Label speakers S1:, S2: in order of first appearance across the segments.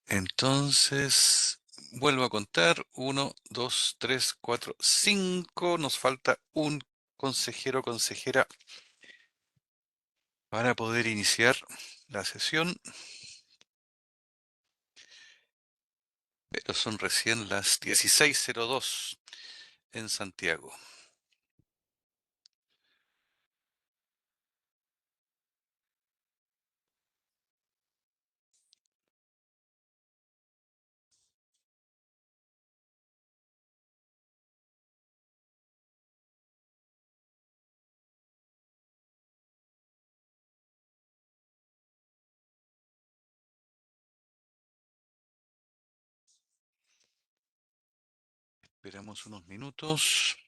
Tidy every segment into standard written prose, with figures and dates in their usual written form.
S1: Entonces, vuelvo a contar. Uno, 2, 3, 4, 5. Nos falta un consejero o consejera para poder iniciar la sesión. Pero son recién las 16:02 en Santiago. Esperamos unos minutos.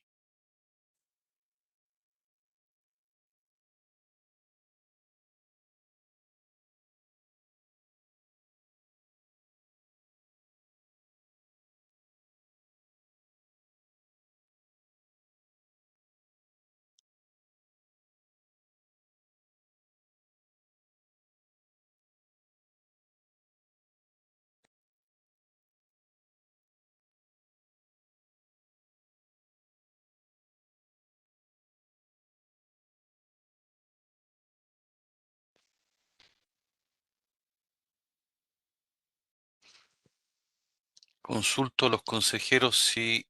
S1: Consulto a los consejeros si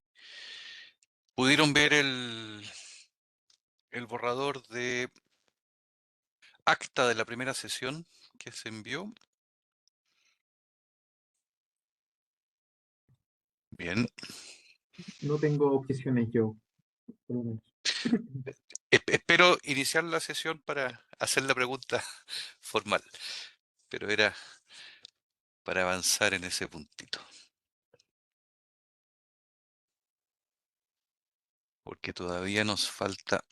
S1: pudieron ver el borrador de acta de la primera sesión que se envió. Bien.
S2: No tengo objeciones yo, por lo menos.
S1: Espero iniciar la sesión para hacer la pregunta formal, pero era para avanzar en ese puntito, porque todavía nos falta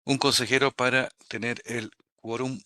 S1: un consejero para tener el quórum.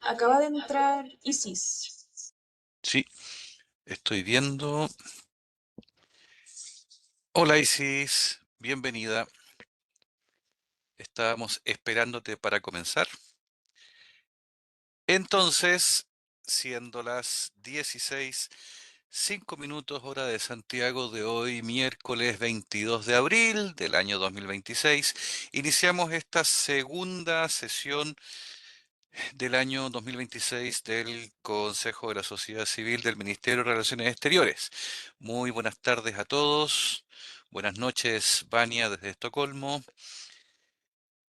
S3: Acaba de entrar Isis.
S1: Sí, estoy viendo. Hola Isis, bienvenida. Estábamos esperándote para comenzar. Entonces, siendo las 16:05 hora de Santiago de hoy, miércoles 22 de abril del año 2026, iniciamos esta segunda sesión del año 2026 del Consejo de la Sociedad Civil del Ministerio de Relaciones Exteriores. Muy buenas tardes a todos. Buenas noches, Vania, desde Estocolmo.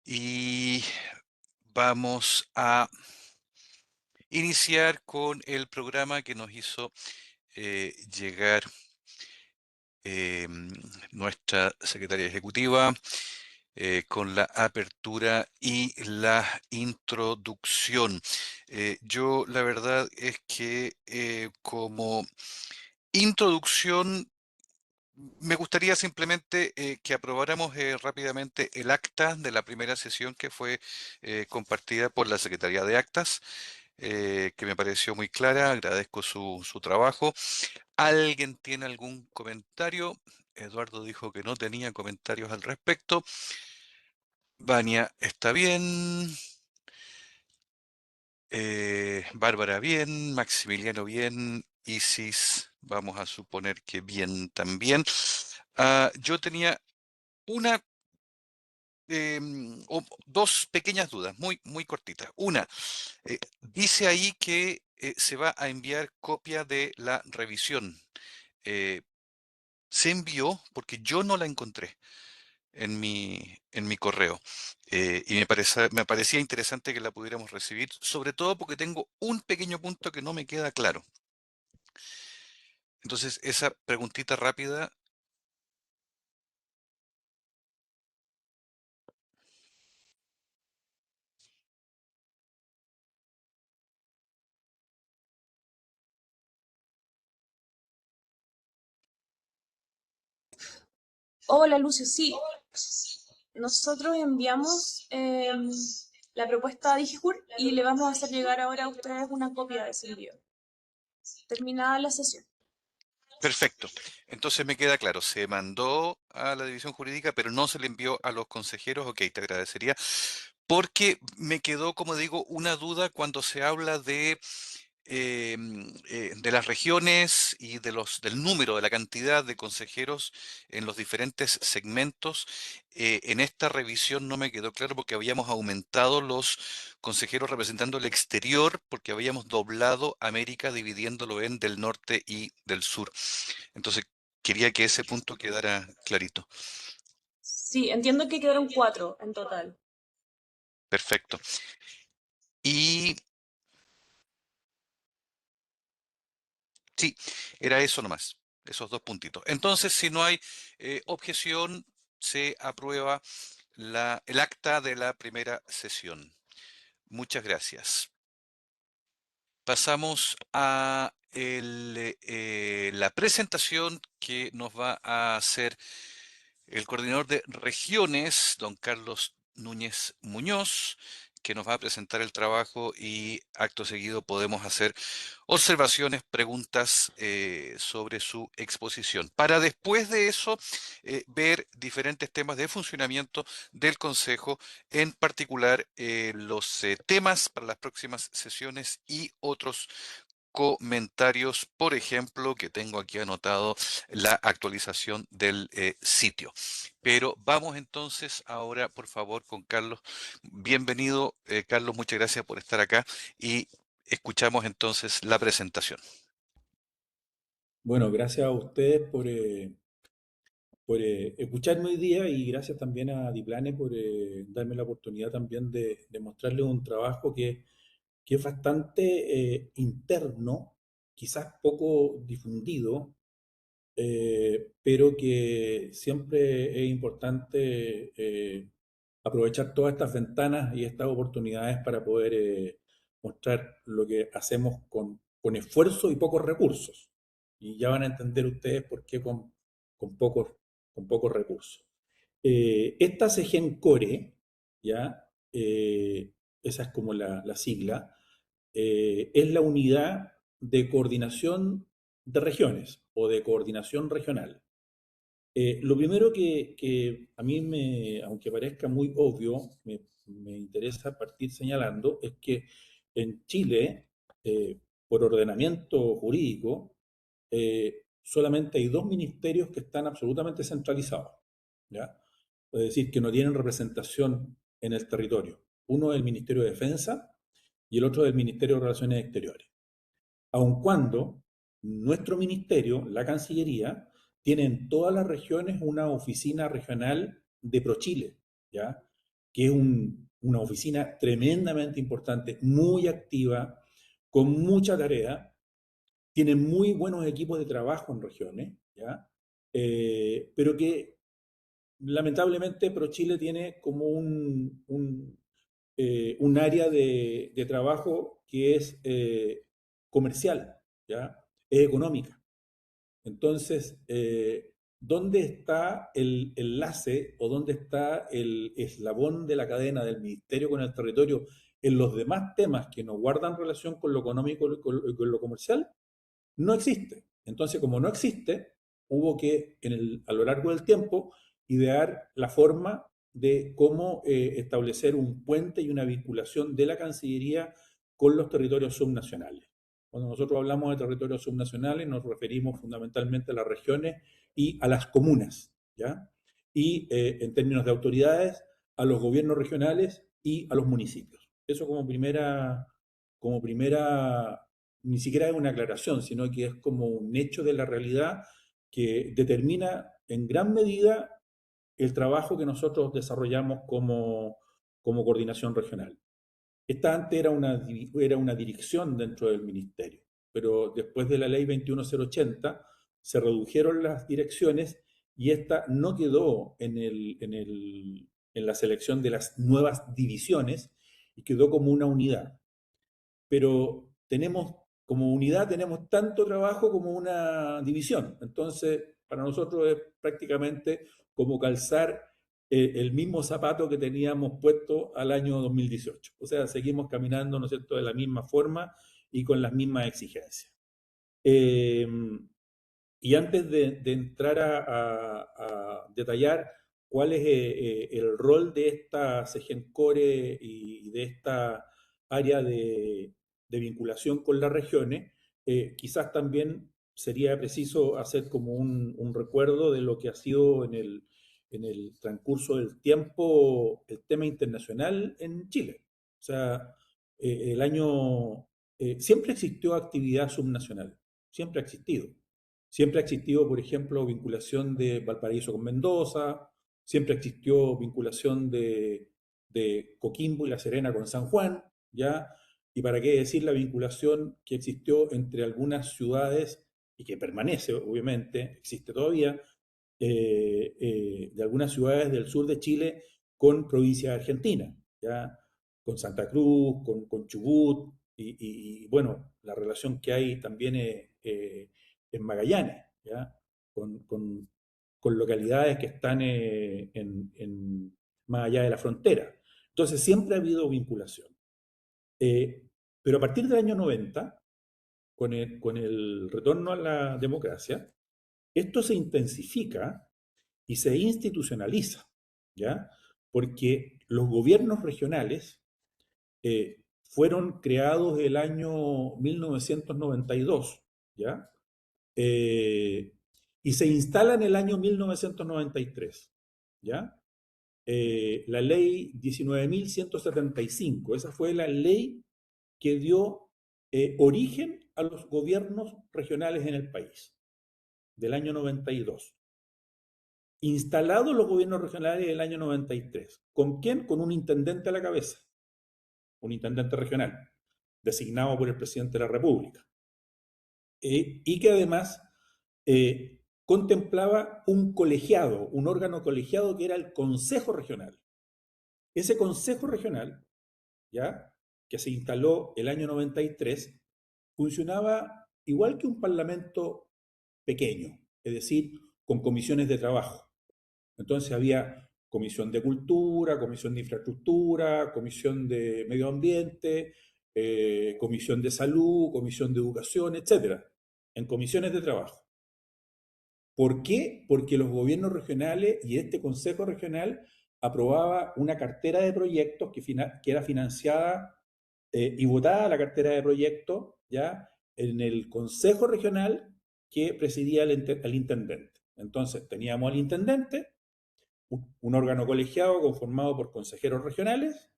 S1: Y vamos a iniciar con el programa que nos hizo llegar eh, nuestra secretaria ejecutiva con la apertura y la introducción. Yo la verdad es que como introducción me gustaría simplemente que aprobáramos rápidamente el acta de la primera sesión que fue compartida por la Secretaría de Actas, que me pareció muy clara. Agradezco su trabajo. ¿Alguien tiene algún comentario? Eduardo dijo que no tenía comentarios al respecto. Vania está bien. Bárbara bien. Maximiliano bien. Isis, vamos a suponer que bien también. Yo tenía una o dos pequeñas dudas, muy, muy cortitas. Una, dice ahí que se va a enviar copia de la revisión. Eh, ¿Se envió? Porque yo no la encontré en mi correo. Y me parecía interesante que la pudiéramos recibir, sobre todo porque tengo un pequeño punto que no me queda claro. Entonces, esa preguntita rápida.
S3: Hola, Lucio. Sí, nosotros enviamos la propuesta a Digijur y le vamos a hacer llegar ahora a ustedes una copia de ese envío, terminada la sesión.
S1: Perfecto. Entonces me queda claro, se mandó a la división jurídica, pero no se le envió a los consejeros. Ok, te agradecería. Porque me quedó, como digo, una duda cuando se habla de las regiones y del número, de la cantidad de consejeros en los diferentes segmentos. En esta revisión no me quedó claro porque habíamos aumentado los consejeros representando el exterior, porque habíamos doblado América dividiéndolo en del norte y del sur. Entonces, quería que ese punto quedara clarito.
S3: Sí, entiendo que quedaron 4 en total.
S1: Perfecto. Y sí, era eso nomás, esos dos puntitos. Entonces, si no hay objeción, se aprueba el acta de la primera sesión. Muchas gracias. Pasamos a la presentación que nos va a hacer el coordinador de regiones, don Carlos Núñez Muñoz, que nos va a presentar el trabajo y acto seguido podemos hacer observaciones, preguntas sobre su exposición. Para después de eso, ver diferentes temas de funcionamiento del Consejo, en particular los temas para las próximas sesiones y otros comentarios, por ejemplo, que tengo aquí anotado la actualización del sitio. Pero vamos entonces ahora, por favor, con Carlos. Bienvenido, Carlos, muchas gracias por estar acá y escuchamos entonces la presentación.
S4: Bueno, gracias a ustedes por escucharme hoy día y gracias también a Diplane por darme la oportunidad también de mostrarles un trabajo que es bastante interno, quizás poco difundido, pero que siempre es importante aprovechar todas estas ventanas y estas oportunidades para poder mostrar lo que hacemos con esfuerzo y pocos recursos. Y ya van a entender ustedes por qué con pocos, con pocos recursos. Esta Segencore, ¿ya? Esa es como la sigla, es la unidad de coordinación de regiones o de coordinación regional. Lo primero que a mí, aunque parezca muy obvio, me interesa partir señalando es que en Chile, por ordenamiento jurídico, solamente hay dos ministerios que están absolutamente centralizados, ¿ya? Es decir, que no tienen representación en el territorio. Uno es el Ministerio de Defensa y el otro es el Ministerio de Relaciones Exteriores, aun cuando nuestro ministerio, la Cancillería, tiene en todas las regiones una oficina regional de ProChile, ¿ya? Que es una oficina tremendamente importante, muy activa, con mucha tarea, tiene muy buenos equipos de trabajo en regiones, ¿ya? Pero que lamentablemente ProChile tiene como un área de trabajo que es comercial, ¿ya? Es económica. Entonces, ¿dónde está el enlace o dónde está el eslabón de la cadena del ministerio con el territorio en los demás temas que no guardan relación con lo económico y con lo comercial? No existe. Entonces, como no existe, hubo que, a lo largo del tiempo, idear la forma de cómo establecer un puente y una vinculación de la Cancillería con los territorios subnacionales. Cuando nosotros hablamos de territorios subnacionales, nos referimos fundamentalmente a las regiones y a las comunas, ¿ya? Y en términos de autoridades, a los gobiernos regionales y a los municipios. Eso como primera ni siquiera es una aclaración, sino que es como un hecho de la realidad que determina en gran medida el trabajo que nosotros desarrollamos como coordinación regional. Esta antes era una dirección dentro del ministerio, pero después de la ley 21080 se redujeron las direcciones y esta no quedó en la selección de las nuevas divisiones y quedó como una unidad, pero como unidad tenemos tanto trabajo como una división. Entonces, para nosotros es prácticamente como calzar el mismo zapato que teníamos puesto al año 2018. O sea, seguimos caminando, ¿no es cierto?, de la misma forma y con las mismas exigencias. Eh, y antes de entrar a detallar cuál es el rol de esta Segencore y de esta área de vinculación con las regiones, quizás también sería preciso hacer como un recuerdo de lo que ha sido en el transcurso del tiempo el tema internacional en Chile. O sea, el año... siempre existió actividad subnacional, siempre ha existido. Siempre ha existido, por ejemplo, vinculación de Valparaíso con Mendoza, siempre existió vinculación de Coquimbo y La Serena con San Juan, ¿ya? Y para qué decir la vinculación que existió entre algunas ciudades y que permanece, obviamente, existe todavía, de algunas ciudades del sur de Chile con provincias argentinas, ¿ya? Con Santa Cruz, con Chubut, y, bueno, la relación que hay también en Magallanes, ¿ya? Con localidades que están más allá de la frontera. Entonces siempre ha habido vinculación. Pero a partir del año 90, con el retorno a la democracia, esto se intensifica y se institucionaliza, ¿ya? Porque los gobiernos regionales fueron creados el año 1992, ¿ya? Y se instala en el año 1993, ¿ya? La ley 19.175, esa fue la ley que dio origen a los gobiernos regionales en el país, del año 92. Instalados los gobiernos regionales del año 93. ¿Con quién? Con un intendente a la cabeza, un intendente regional, designado por el presidente de la República. Y que además contemplaba un colegiado, un órgano colegiado que era el Consejo Regional. Ese Consejo Regional, ¿ya?, que se instaló el año 93, funcionaba igual que un parlamento pequeño, es decir, con comisiones de trabajo. Entonces había comisión de cultura, comisión de infraestructura, comisión de medio ambiente, comisión de salud, comisión de educación, etcétera, en comisiones de trabajo. ¿Por qué? Porque los gobiernos regionales y este Consejo Regional aprobaba una cartera de proyectos que era financiada y votada la cartera de proyectos, ¿ya?, en el Consejo Regional que presidía el intendente. Entonces teníamos al intendente, un órgano colegiado conformado por consejeros regionales,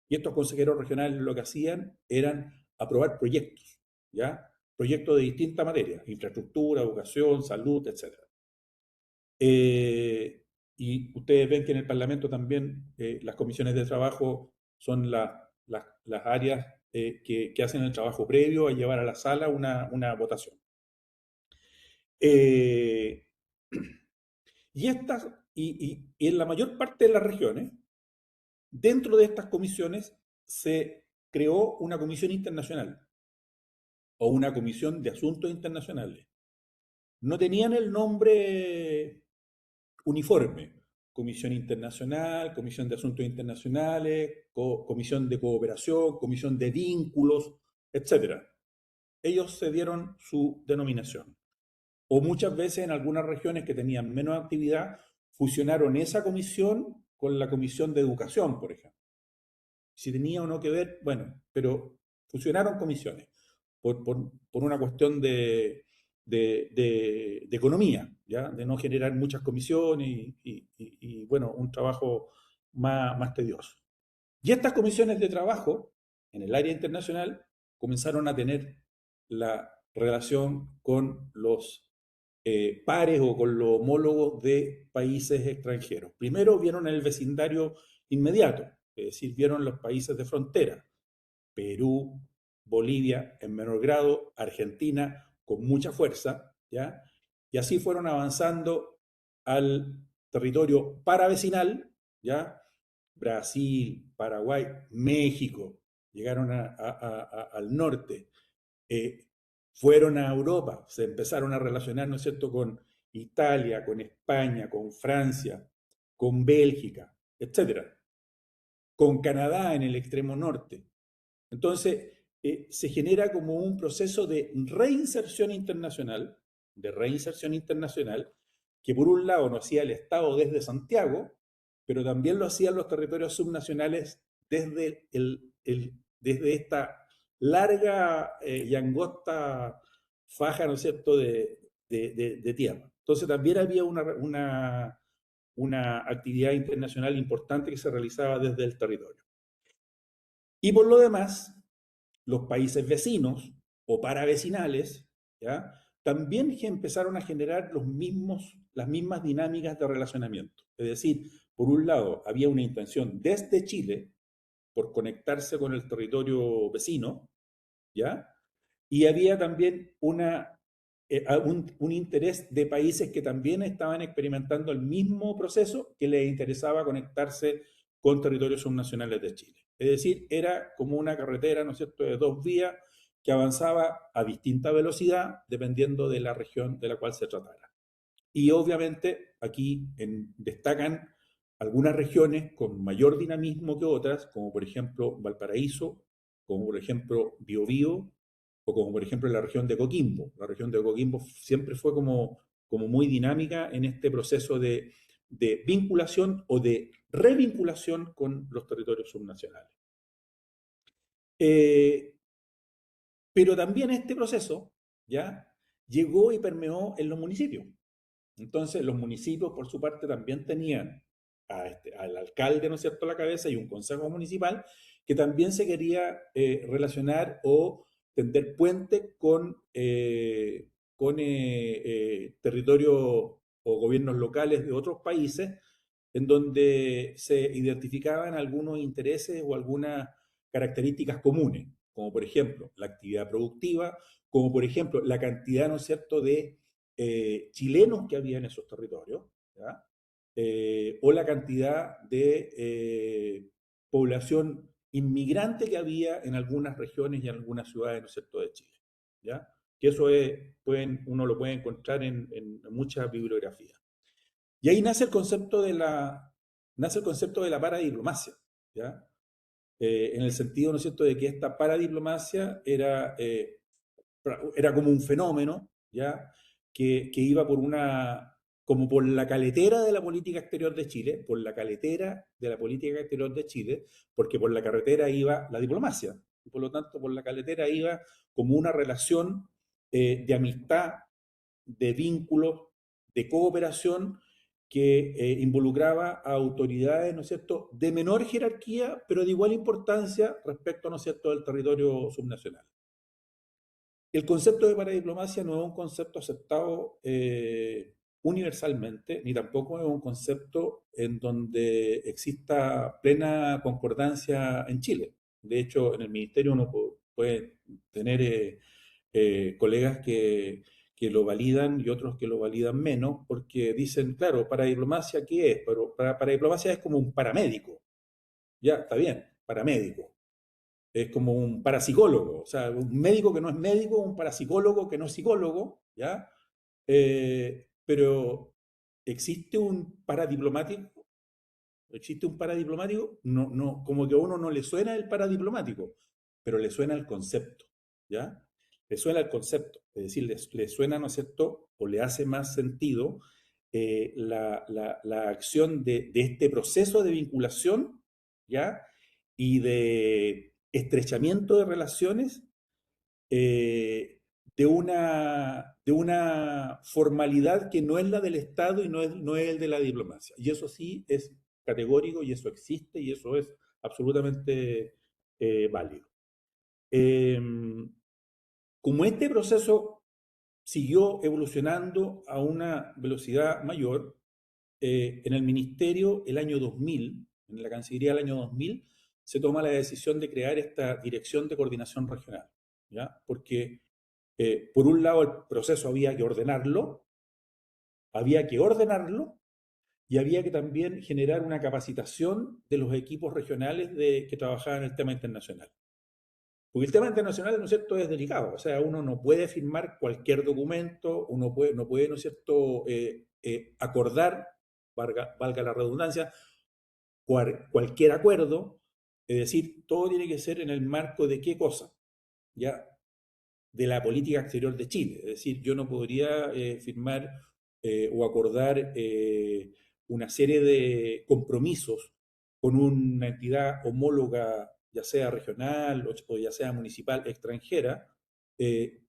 S4: y estos consejeros regionales lo que hacían eran aprobar proyectos, ¿ya? Proyectos de distintas materias, infraestructura, educación, salud, etc. Y ustedes ven que en el Parlamento también las comisiones de trabajo son las áreas que hacen el trabajo previo a llevar a la sala una votación. Y en la mayor parte de las regiones, dentro de estas comisiones se creó una comisión internacional o una comisión de asuntos internacionales. No tenían el nombre uniforme: Comisión Internacional, Comisión de Asuntos Internacionales, Comisión de Cooperación, Comisión de Vínculos, etc. Ellos se dieron su denominación. O muchas veces en algunas regiones que tenían menos actividad, fusionaron esa comisión con la Comisión de Educación, por ejemplo. Si tenía o no que ver, bueno, pero fusionaron comisiones por una cuestión de economía, ¿ya?, de no generar muchas comisiones y bueno, un trabajo más tedioso. Y estas comisiones de trabajo en el área internacional comenzaron a tener la relación con los pares o con los homólogos de países extranjeros. Primero vieron el vecindario inmediato, es decir, vieron los países de frontera: Perú, Bolivia en menor grado, Argentina con mucha fuerza, ¿ya? Y así fueron avanzando al territorio paravecinal, ¿ya? Brasil, Paraguay, México, llegaron al norte, fueron a Europa, se empezaron a relacionar, ¿no es cierto?, con Italia, con España, con Francia, con Bélgica, etcétera, con Canadá en el extremo norte. Entonces, se genera como un proceso de reinserción internacional, que por un lado lo hacía el Estado desde Santiago, pero también lo hacían los territorios subnacionales desde esta larga y angosta faja, ¿no es cierto?, de tierra. Entonces también había una actividad internacional importante que se realizaba desde el territorio. Y por lo demás, los países vecinos o paravecinales, ¿ya?, también empezaron a generar las mismas dinámicas de relacionamiento. Es decir, por un lado, había una intención desde Chile por conectarse con el territorio vecino, ¿ya? Y había también un interés de países que también estaban experimentando el mismo proceso, que les interesaba conectarse con territorios subnacionales de Chile. Es decir, era como una carretera, ¿no es cierto?, de dos vías que avanzaba a distinta velocidad dependiendo de la región de la cual se tratara. Y obviamente aquí destacan algunas regiones con mayor dinamismo que otras, como por ejemplo Valparaíso, como por ejemplo Biobío, o como por ejemplo la región de Coquimbo. La región de Coquimbo siempre fue como muy dinámica en este proceso de vinculación o de revinculación con los territorios subnacionales. Pero también este proceso ya llegó y permeó en los municipios. Entonces, los municipios, por su parte, también tenían al alcalde, ¿no es cierto?, a la cabeza, y un consejo municipal que también se quería relacionar o tender puente con territorios o gobiernos locales de otros países, en donde se identificaban algunos intereses o algunas características comunes, como por ejemplo la actividad productiva, como por ejemplo la cantidad, ¿no es cierto?, de chilenos que había en esos territorios, ¿ya? O la cantidad de población inmigrante que había en algunas regiones y en algunas ciudades, ¿no es cierto?, de Chile, ¿ya? Que eso uno lo puede encontrar en muchas bibliografías. Y ahí nace el concepto de la paradiplomacia, ¿ya? En el sentido, ¿no es cierto?, de que esta paradiplomacia era como un fenómeno, ¿ya?, que iba como por la caletera de la política exterior de Chile, por la caletera de la política exterior de Chile, porque por la carretera iba la diplomacia, y por lo tanto por la caletera iba como una relación de amistad, de vínculos, de cooperación que involucraba a autoridades, ¿no es cierto?, de menor jerarquía, pero de igual importancia respecto, ¿no es cierto?, del territorio subnacional. El concepto de paradiplomacia no es un concepto aceptado universalmente, ni tampoco es un concepto en donde exista plena concordancia en Chile. De hecho, en el ministerio uno puede tener colegas que lo validan y otros que lo validan menos, porque dicen, claro, paradiplomacia, ¿qué es? Pero paradiplomacia es como un paramédico. Ya, está bien, paramédico. Es como un parapsicólogo, o sea, un médico que no es médico, un parapsicólogo que no es psicólogo, ¿ya? Pero ¿existe un paradiplomático? ¿Existe un paradiplomático? No, no, como que a uno no le suena el paradiplomático, pero le suena el concepto, ¿ya? Le suena el concepto, es decir, le suena, ¿no es cierto?, o le hace más sentido la acción de este proceso de vinculación, ¿ya?, y de estrechamiento de relaciones de una formalidad que no es la del Estado y no es el de la diplomacia. Y eso sí es categórico y eso existe y eso es absolutamente válido. Como este proceso siguió evolucionando a una velocidad mayor, en el ministerio el año 2000, en la Cancillería del año 2000, se toma la decisión de crear esta Dirección de Coordinación Regional, ¿ya? Porque, por un lado, el proceso había que ordenarlo y había que también generar una capacitación de los equipos regionales que trabajaban en el tema internacional. Porque el tema internacional, ¿no es cierto?, es delicado. O sea, uno no puede firmar cualquier documento, no puede, ¿no es cierto?, acordar, valga la redundancia, cualquier acuerdo. Es decir, todo tiene que ser en el marco de qué cosa, ¿ya? De la política exterior de Chile. Es decir, yo no podría firmar o acordar una serie de compromisos con una entidad homóloga, ya sea regional o ya sea municipal extranjera, eh,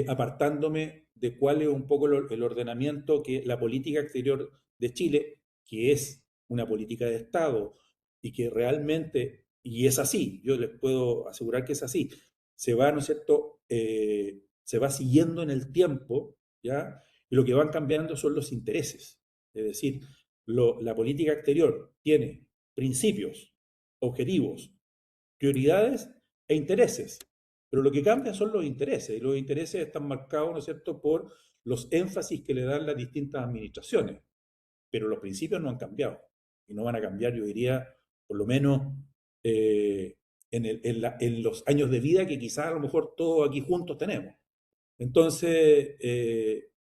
S4: apartándome de cuál es un poco el ordenamiento que la política exterior de Chile, que es una política de Estado y que realmente, y es así, yo les puedo asegurar que es así, se va, ¿no es cierto?, se va siguiendo en el tiempo, ¿ya? Y lo que van cambiando son los intereses. Es decir, la política exterior tiene principios, objetivos, prioridades e intereses. Pero lo que cambia son los intereses, y los intereses están marcados, ¿no es cierto?, por los énfasis que le dan las distintas administraciones. Pero los principios no han cambiado. Y no van a cambiar, yo diría, por lo menos en los años de vida que quizás a lo mejor todos aquí juntos tenemos. Entonces,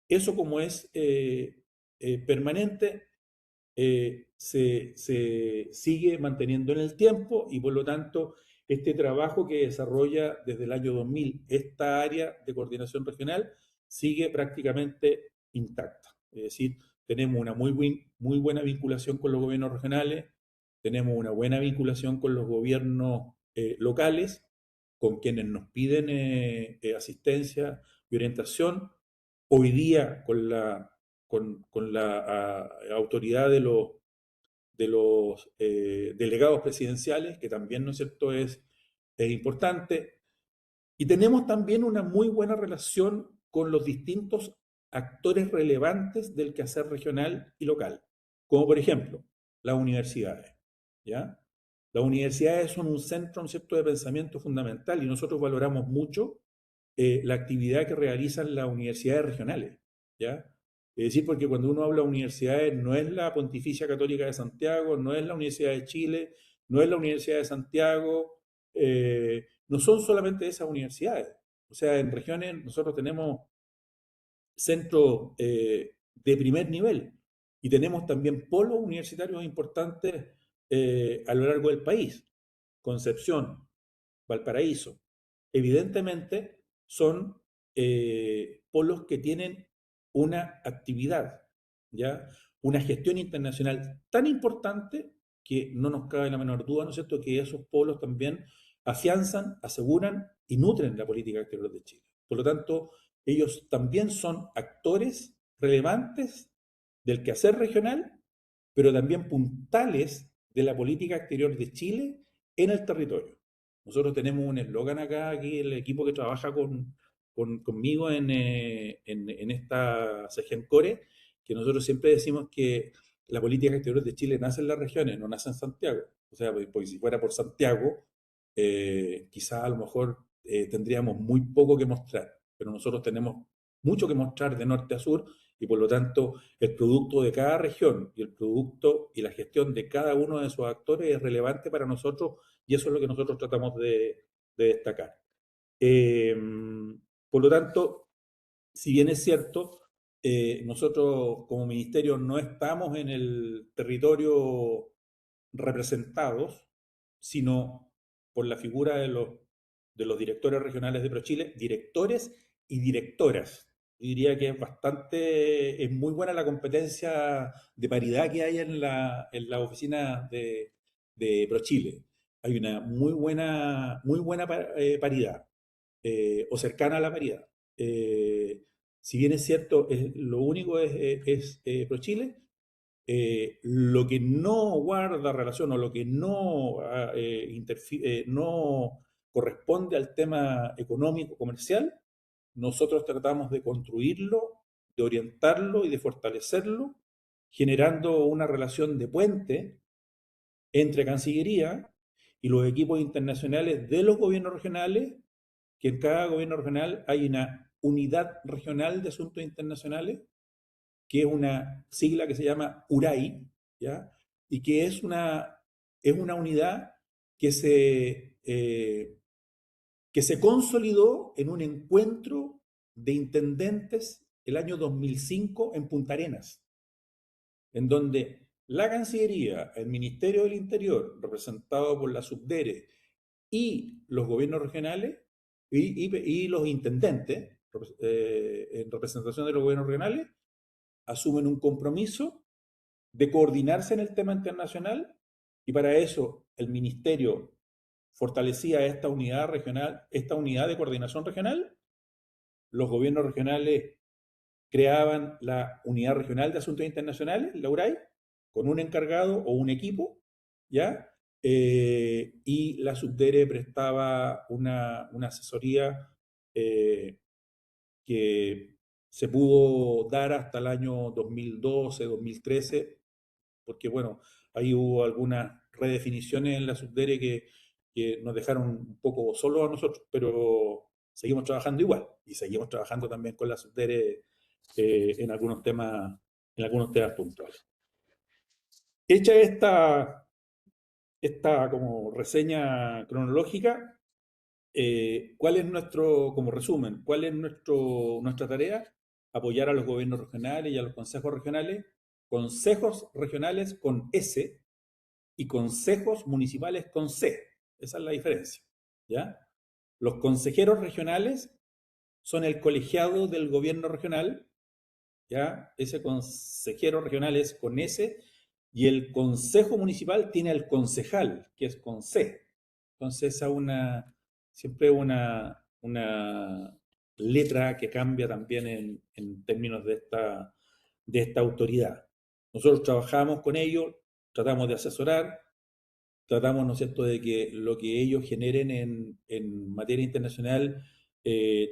S4: eso como es permanente, se sigue manteniendo en el tiempo y por lo tanto este trabajo que desarrolla desde el año 2000 esta área de coordinación regional sigue prácticamente intacta. Es decir, tenemos una muy buena vinculación con los gobiernos regionales, tenemos una buena vinculación con los gobiernos locales, con quienes nos piden asistencia y orientación. Hoy día con la autoridad de los delegados presidenciales, que también, ¿no es cierto?, es importante. Y tenemos también una muy buena relación con los distintos actores relevantes del quehacer regional y local, como por ejemplo las universidades, ¿ya? Las universidades son un centro, ¿no es cierto?, de pensamiento fundamental y nosotros valoramos mucho la actividad que realizan las universidades regionales, ¿ya? Es decir, porque cuando uno habla de universidades, no es la Pontificia Católica de Santiago, no es la Universidad de Chile, no es la Universidad de Santiago, no son solamente esas universidades. O sea, en regiones nosotros tenemos centros de primer nivel y tenemos también polos universitarios importantes a lo largo del país. Concepción, Valparaíso. Evidentemente son polos que tienen una actividad, ¿ya? Una gestión internacional tan importante que no nos cabe la menor duda, ¿no es cierto?, que esos polos también afianzan, aseguran y nutren la política exterior de Chile. Por lo tanto, ellos también son actores relevantes del quehacer regional, pero también puntales de la política exterior de Chile en el territorio. Nosotros tenemos un eslogan acá, aquí el equipo que trabaja conmigo en esta Segencore, que nosotros siempre decimos que la política exterior de Chile nace en las regiones, no nace en Santiago. O sea, porque si fuera por Santiago, quizás a lo mejor tendríamos muy poco que mostrar, pero nosotros tenemos mucho que mostrar de norte a sur y por lo tanto el producto de cada región y el producto y la gestión de cada uno de esos actores es relevante para nosotros y eso es lo que nosotros tratamos de destacar. Eh, por lo tanto, si bien es cierto, nosotros como ministerio no estamos en el territorio representados, sino por la figura de los directores regionales de ProChile, directores y directoras. Yo diría que es muy buena la competencia de paridad que hay en la oficina de ProChile. Hay una muy buena paridad, o cercana a la paridad. Si bien es cierto, lo único es ProChile, lo que no guarda relación o lo que no corresponde al tema económico comercial, nosotros tratamos de construirlo, de orientarlo y de fortalecerlo, generando una relación de puente entre Cancillería y los equipos internacionales de los gobiernos regionales, que en cada gobierno regional hay una unidad regional de asuntos internacionales que es una sigla que se llama URAI, ¿ya? Y que es una unidad que que se consolidó en un encuentro de intendentes el año 2005 en Punta Arenas, en donde la Cancillería, el Ministerio del Interior, representado por la Subdere, y los gobiernos regionales y los intendentes, en representación de los gobiernos regionales, asumen un compromiso de coordinarse en el tema internacional, y para eso el Ministerio fortalecía esta unidad regional, esta unidad de coordinación regional. Los gobiernos regionales creaban la Unidad Regional de Asuntos Internacionales, la URAI, con un encargado o un equipo, ¿ya? Y la Subdere prestaba una asesoría que se pudo dar hasta el año 2012, 2013, porque bueno, ahí hubo algunas redefiniciones en la Subdere que nos dejaron un poco solos a nosotros, pero seguimos trabajando igual y seguimos trabajando también con la Subdere en en algunos temas puntuales. Hecha esta como reseña cronológica, ¿cuál es como resumen, cuál es nuestra tarea? Apoyar a los gobiernos regionales y a los consejos regionales con S y consejos municipales con C. Esa es la diferencia, ¿ya? Los consejeros regionales son el colegiado del gobierno regional, ¿ya? Ese consejero regional es con S, y el consejo municipal tiene al concejal, que es con C. Entonces, siempre una letra que cambia también en términos de esta autoridad. Nosotros trabajamos con ellos, tratamos de asesorar, tratamos, ¿no es cierto?, de que lo que ellos generen en materia internacional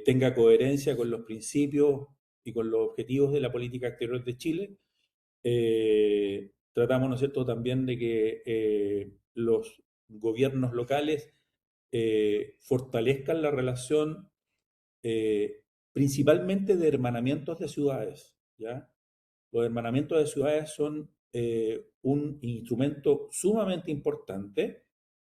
S4: tenga coherencia con los principios y con los objetivos de la política exterior de Chile. Tratamos, ¿no es cierto?, también de que los gobiernos locales fortalezcan la relación principalmente de hermanamientos de ciudades, ¿ya? Los hermanamientos de ciudades son un instrumento sumamente importante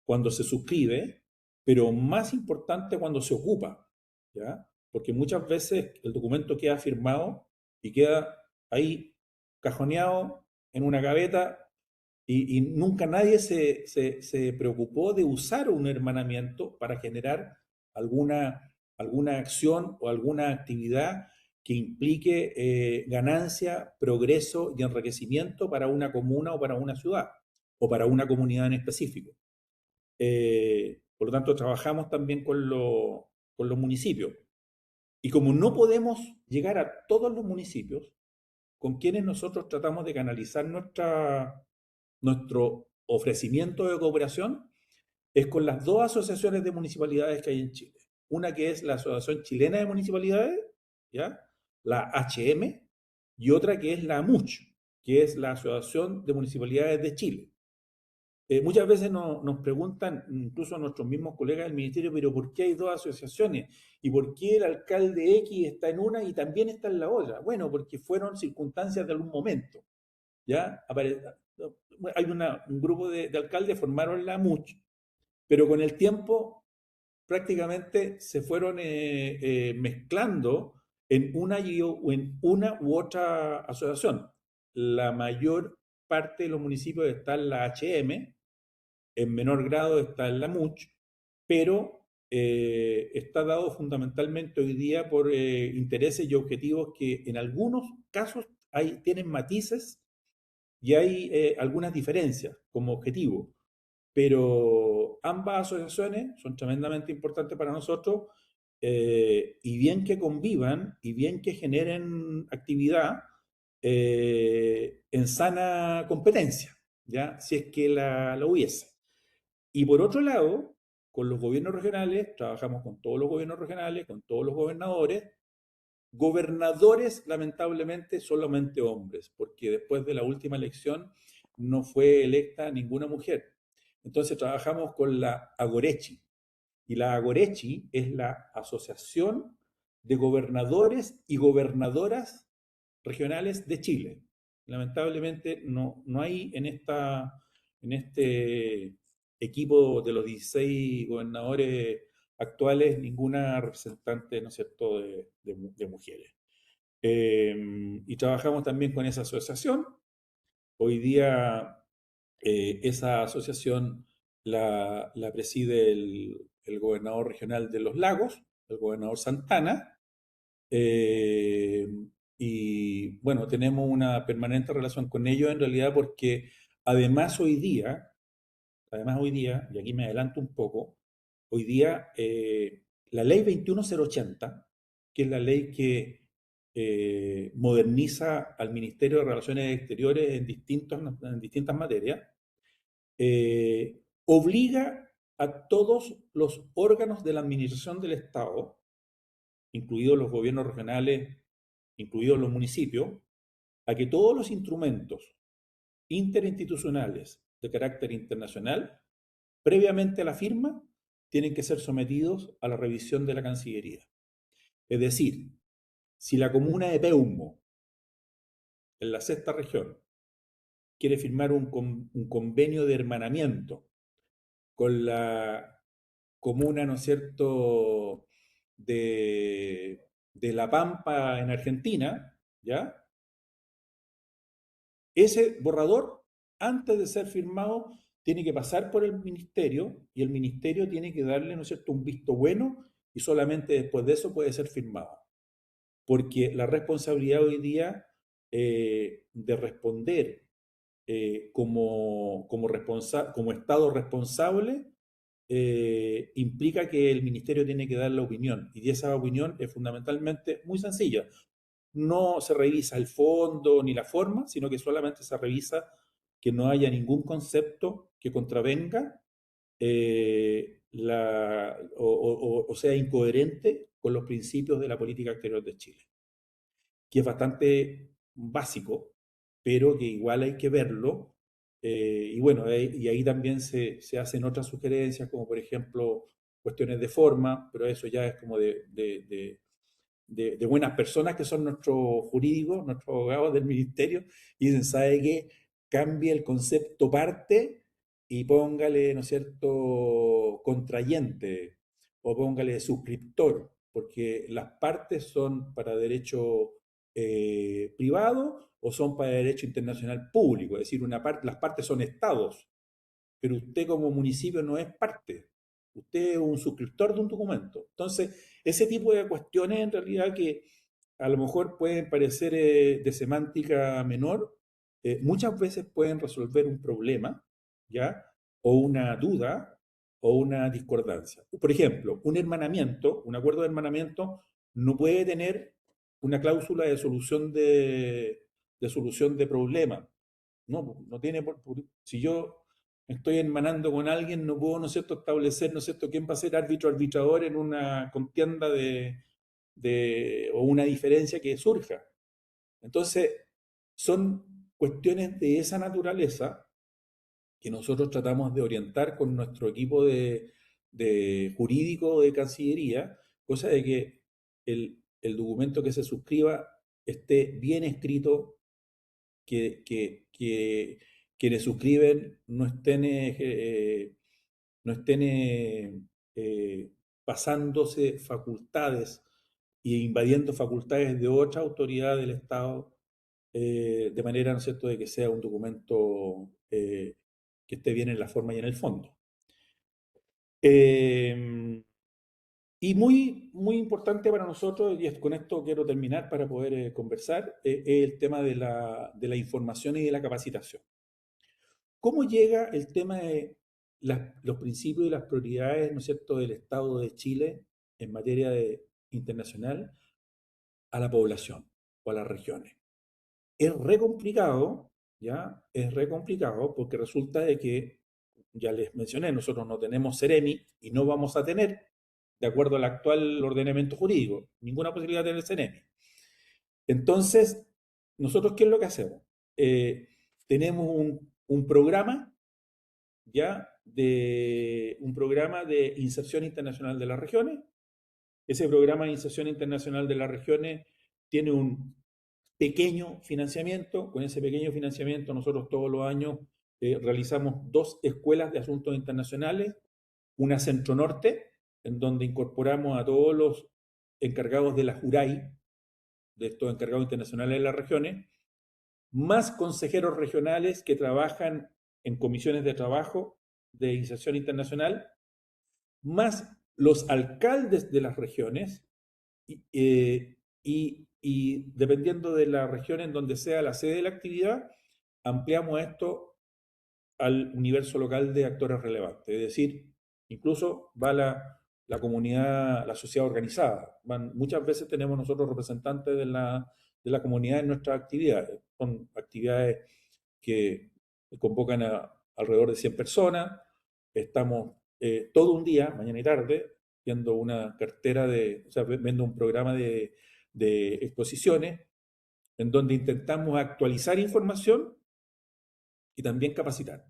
S4: cuando se suscribe, pero más importante cuando se ocupa, ¿ya? Porque muchas veces el documento queda firmado y queda ahí cajoneado en una gaveta y nunca nadie se preocupó de usar un hermanamiento para generar alguna acción o alguna actividad que implique ganancia, progreso y enriquecimiento para una comuna o para una ciudad o para una comunidad en específico. Por lo tanto, trabajamos también con los municipios. Y como no podemos llegar a todos los municipios, con quienes nosotros tratamos de canalizar nuestro ofrecimiento de cooperación, es con las dos asociaciones de municipalidades que hay en Chile. Una que es la Asociación Chilena de Municipalidades, ¿ya?, la HM, y otra que es la AMUCH, que es la Asociación de Municipalidades de Chile. Muchas veces nos preguntan, incluso a nuestros mismos colegas del ministerio, pero ¿por qué hay dos asociaciones? ¿Y por qué el alcalde X está en una y también está en la otra? Bueno, porque fueron circunstancias de algún momento, ¿ya? Hay un grupo de alcaldes, formaron la MUCH, pero con el tiempo prácticamente se fueron mezclando en una u otra asociación. La mayor parte de los municipios está en la HM, en menor grado está en la MUCH, pero está dado fundamentalmente hoy día por intereses y objetivos que en algunos casos tienen matices y hay algunas diferencias como objetivo, pero ambas asociaciones son tremendamente importantes para nosotros, y bien que convivan y bien que generen actividad en sana competencia, ¿ya? Si es que la hubiese. Y por otro lado, con los gobiernos regionales, trabajamos con todos los gobiernos regionales, con todos los gobernadores. Gobernadores, lamentablemente, solamente hombres, porque después de la última elección no fue electa ninguna mujer. Entonces trabajamos con la Agorechi. Y la Agorechi es la Asociación de Gobernadores y Gobernadoras Regionales de Chile. Lamentablemente no hay en este equipo de los 16 gobernadores actuales, ninguna representante, ¿no es cierto?, de mujeres. Y trabajamos también con esa asociación. Hoy día esa asociación la preside el gobernador regional de Los Lagos, el gobernador Santana, eh, y bueno, tenemos una permanente relación con ellos en realidad porque además hoy día, y aquí me adelanto un poco, hoy día la ley 21080, que es la ley que moderniza al Ministerio de Relaciones Exteriores en distintas materias, obliga a todos los órganos de la administración del Estado, incluidos los gobiernos regionales, incluidos los municipios, a que todos los instrumentos interinstitucionales de carácter internacional, previamente a la firma, tienen que ser sometidos a la revisión de la Cancillería. Es decir, si la comuna de Peumo, en la sexta región, quiere firmar un convenio de hermanamiento con la comuna, ¿no es cierto?, de La Pampa en Argentina, ¿ya? Ese borrador, antes de ser firmado, tiene que pasar por el ministerio y el ministerio tiene que darle, ¿no es cierto?, un visto bueno y solamente después de eso puede ser firmado. Porque la responsabilidad hoy día de responder como Estado responsable implica que el ministerio tiene que dar la opinión y esa opinión es fundamentalmente muy sencilla. No se revisa el fondo ni la forma, sino que solamente se revisa que no haya ningún concepto que contravenga o sea incoherente con los principios de la política exterior de Chile, que es bastante básico, pero que igual hay que verlo. Y bueno, y ahí también se hacen otras sugerencias, como por ejemplo cuestiones de forma, pero eso ya es como de buenas personas que son nuestros jurídicos, nuestros abogados del ministerio, y dicen, ¿sabe qué? Cambie el concepto parte y póngale, ¿no es cierto?, contrayente o póngale suscriptor, porque las partes son para derecho privado o son para derecho internacional público, es decir, las partes son estados, pero usted como municipio no es parte, usted es un suscriptor de un documento. Entonces, ese tipo de cuestiones en realidad que a lo mejor pueden parecer de semántica menor, muchas veces pueden resolver un problema, ¿ya? O una duda o una discordancia. Por ejemplo, un acuerdo de hermanamiento no puede tener una cláusula de solución de problema. No tiene si yo estoy hermanando con alguien, no puedo, ¿no es cierto?, establecer, ¿no es cierto?, quién va a ser árbitro arbitrador en una contienda o una diferencia que surja. Entonces, son cuestiones de esa naturaleza que nosotros tratamos de orientar con nuestro equipo de jurídico de Cancillería, cosa de que el documento que se suscriba esté bien escrito, que quienes suscriben no estén pasándose facultades e invadiendo facultades de otra autoridad del Estado, de manera, ¿no es cierto?, de que sea un documento que esté bien en la forma y en el fondo. Y muy, muy importante para nosotros, y con esto quiero terminar para poder conversar, es el tema de la información y de la capacitación. ¿Cómo llega el tema de los principios y las prioridades, ¿no es cierto?, del Estado de Chile en materia internacional a la población o a las regiones? Es re complicado, ¿ya? Es re complicado porque resulta de que, ya les mencioné, nosotros no tenemos Ceremi y no vamos a tener, de acuerdo al actual ordenamiento jurídico, ninguna posibilidad de tener Ceremi. Entonces, nosotros, ¿qué es lo que hacemos? Tenemos un programa, ¿ya? Un programa de inserción internacional de las regiones. Ese programa de inserción internacional de las regiones tiene un pequeño financiamiento. Con ese pequeño financiamiento nosotros todos los años realizamos 2 escuelas de asuntos internacionales, una Centro Norte en donde incorporamos a todos los encargados de la JURAI, de estos encargados internacionales de las regiones, más consejeros regionales que trabajan en comisiones de trabajo de inserción internacional, más los alcaldes de las regiones y dependiendo de la región en donde sea la sede de la actividad, ampliamos esto al universo local de actores relevantes. Es decir, incluso va la comunidad, la sociedad organizada. Muchas veces tenemos nosotros representantes de la comunidad en nuestras actividades. Son actividades que convocan a alrededor de 100 personas. Estamos todo un día, mañana y tarde, viendo una cartera o sea, viendo un programa de exposiciones en donde intentamos actualizar información y también capacitar,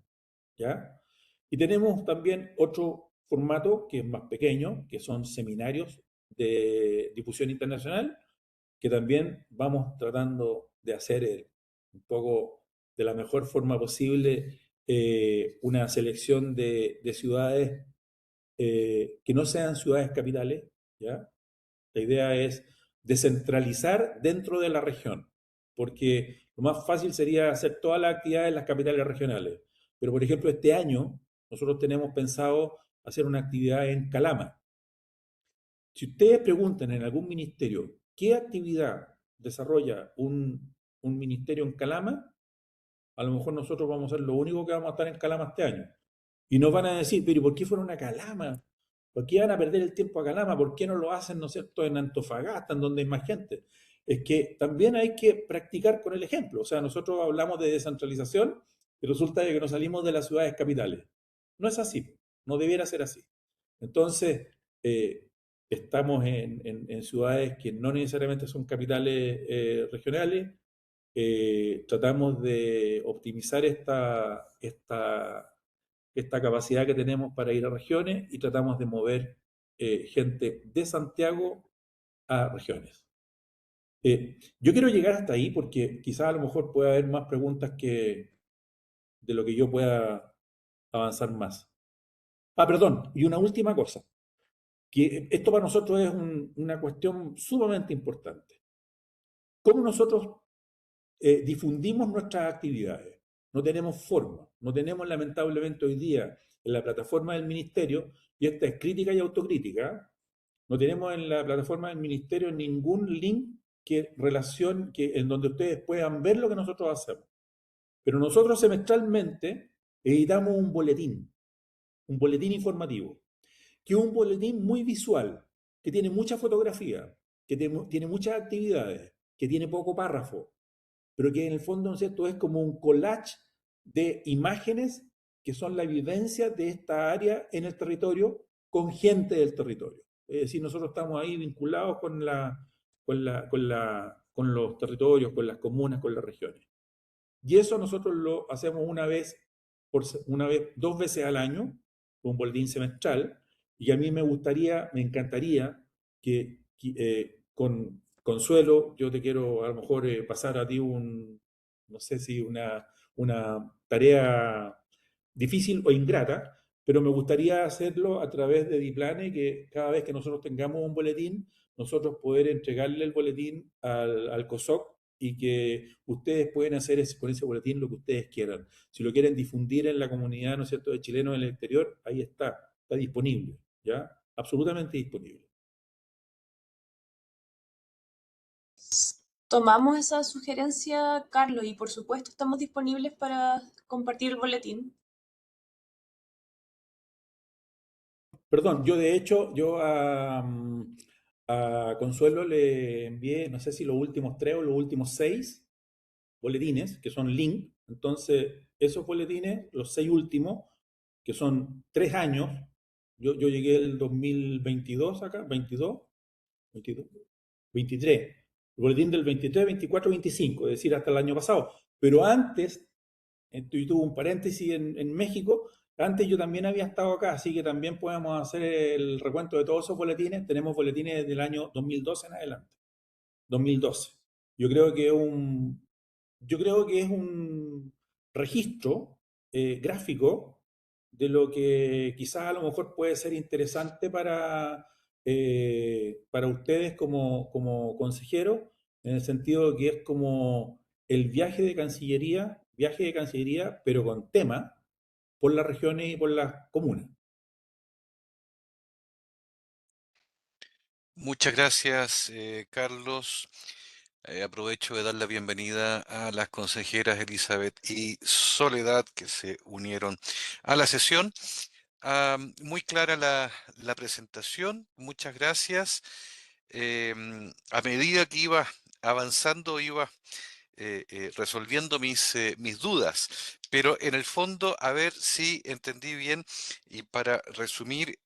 S4: ¿ya? Y tenemos también otro formato que es más pequeño, que son seminarios de difusión internacional, que también vamos tratando de hacer un poco de la mejor forma posible una selección de ciudades que no sean ciudades capitales, ¿ya? La idea es descentralizar dentro de la región, porque lo más fácil sería hacer todas las actividades en las capitales regionales. Pero, por ejemplo, este año nosotros tenemos pensado hacer una actividad en Calama. Si ustedes preguntan en algún ministerio qué actividad desarrolla un ministerio en Calama, a lo mejor nosotros vamos a ser lo único que vamos a estar en Calama este año. Y nos van a decir, pero ¿por qué fueron a Calama? ¿Por qué van a perder el tiempo a Calama? ¿Por qué no lo hacen, no es cierto, en Antofagasta, en donde hay más gente? Es que también hay que practicar con el ejemplo. O sea, nosotros hablamos de descentralización y resulta que nos salimos de las ciudades capitales. No es así, no debiera ser así. Entonces, estamos en ciudades que no necesariamente son capitales regionales. Tratamos de optimizar esta capacidad que tenemos para ir a regiones y tratamos de mover gente de Santiago a regiones. Yo quiero llegar hasta ahí porque quizás a lo mejor pueda haber más preguntas de lo que yo pueda avanzar más. Ah, perdón, y una última cosa, que esto para nosotros es una cuestión sumamente importante. ¿Cómo nosotros difundimos nuestras actividades? No tenemos forma, no tenemos lamentablemente hoy día en la plataforma del ministerio, y esta es crítica y autocrítica, no tenemos en la plataforma del ministerio ningún link en donde ustedes puedan ver lo que nosotros hacemos. Pero nosotros semestralmente editamos un boletín informativo, que es un boletín muy visual, que tiene mucha fotografía, que tiene muchas actividades, que tiene poco párrafo, pero que en el fondo, ¿no es cierto?, es como un collage de imágenes que son la vivencia de esta área en el territorio con gente del territorio. Es decir, nosotros estamos ahí vinculados con los territorios, con las comunas, con las regiones. Y eso nosotros lo hacemos dos veces al año, un boletín semestral, y a mí me encantaría que con Consuelo, yo te quiero a lo mejor pasar a ti no sé si una tarea difícil o ingrata, pero me gustaría hacerlo a través de Diplane, que cada vez que nosotros tengamos un boletín, nosotros poder entregarle el boletín al COSOC y que ustedes pueden hacer con ese boletín lo que ustedes quieran. Si lo quieren difundir en la comunidad, ¿no es cierto?, de chilenos en el exterior, ahí está disponible, ¿ya? Absolutamente disponible.
S3: Tomamos esa sugerencia, Carlos, y por supuesto estamos disponibles para compartir el boletín.
S4: Perdón, yo de hecho, a Consuelo le envié, no sé si los últimos 3 o los últimos 6 boletines, que son link. Entonces, esos boletines, los 6 últimos, que son 3 años, yo llegué el 2022 acá, 22, 22, 23, el boletín del 23, 24, 25, es decir, hasta el año pasado. Pero antes, yo tuve un paréntesis en México, antes yo también había estado acá, así que también podemos hacer el recuento de todos esos boletines. Tenemos boletines del año 2012 en adelante. 2012. Yo creo que es un registro gráfico de lo que quizás a lo mejor puede ser interesante para ustedes como consejeros, en el sentido de que es como el viaje de Cancillería, pero con tema por las regiones y por las comunas.
S1: Muchas gracias, Carlos. Aprovecho de dar la bienvenida a las consejeras Elizabeth y Soledad que se unieron a la sesión. Muy clara la presentación, muchas gracias. A medida que iba avanzando, iba resolviendo mis dudas, pero en el fondo, a ver si entendí bien y para resumir,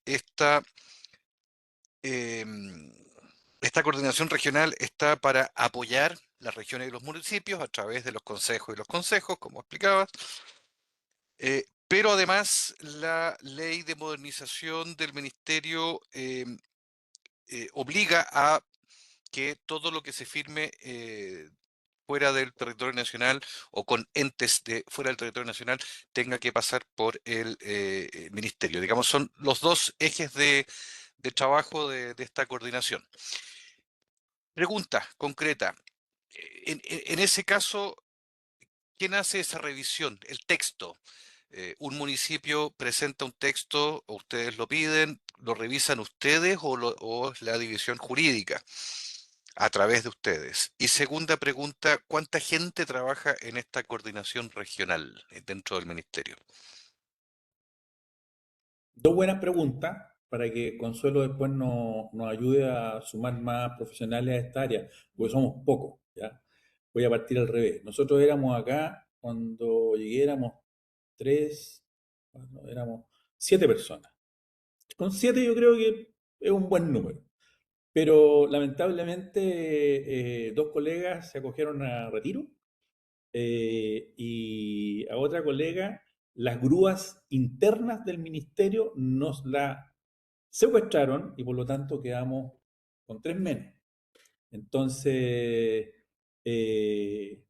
S1: em, esta coordinación regional está para apoyar las regiones y los municipios a través de los consejos y los consejos, como explicabas, pero además la ley de modernización del ministerio obliga a que todo lo que se firme fuera del territorio nacional o con entes de fuera del territorio nacional tenga que pasar por el ministerio. Digamos, son los dos ejes de trabajo de esta coordinación. Pregunta concreta. En ese caso, ¿quién hace esa revisión? El texto. Un municipio presenta un texto, o ustedes lo piden, lo revisan ustedes o es la división jurídica a través de ustedes. Y segunda pregunta, ¿cuánta gente trabaja en esta coordinación regional dentro del ministerio?
S4: Dos buenas preguntas para que Consuelo después nos ayude a sumar más profesionales a esta área, porque somos pocos, ¿ya? Voy a partir al revés. Nosotros éramos acá, cuando llegué éramos tres, bueno, éramos 7 personas. Con 7 yo creo que es un buen número. Pero lamentablemente dos colegas se acogieron a retiro y a otra colega las grúas internas del ministerio nos la secuestraron y por lo tanto quedamos con 3 menos. Entonces, eh,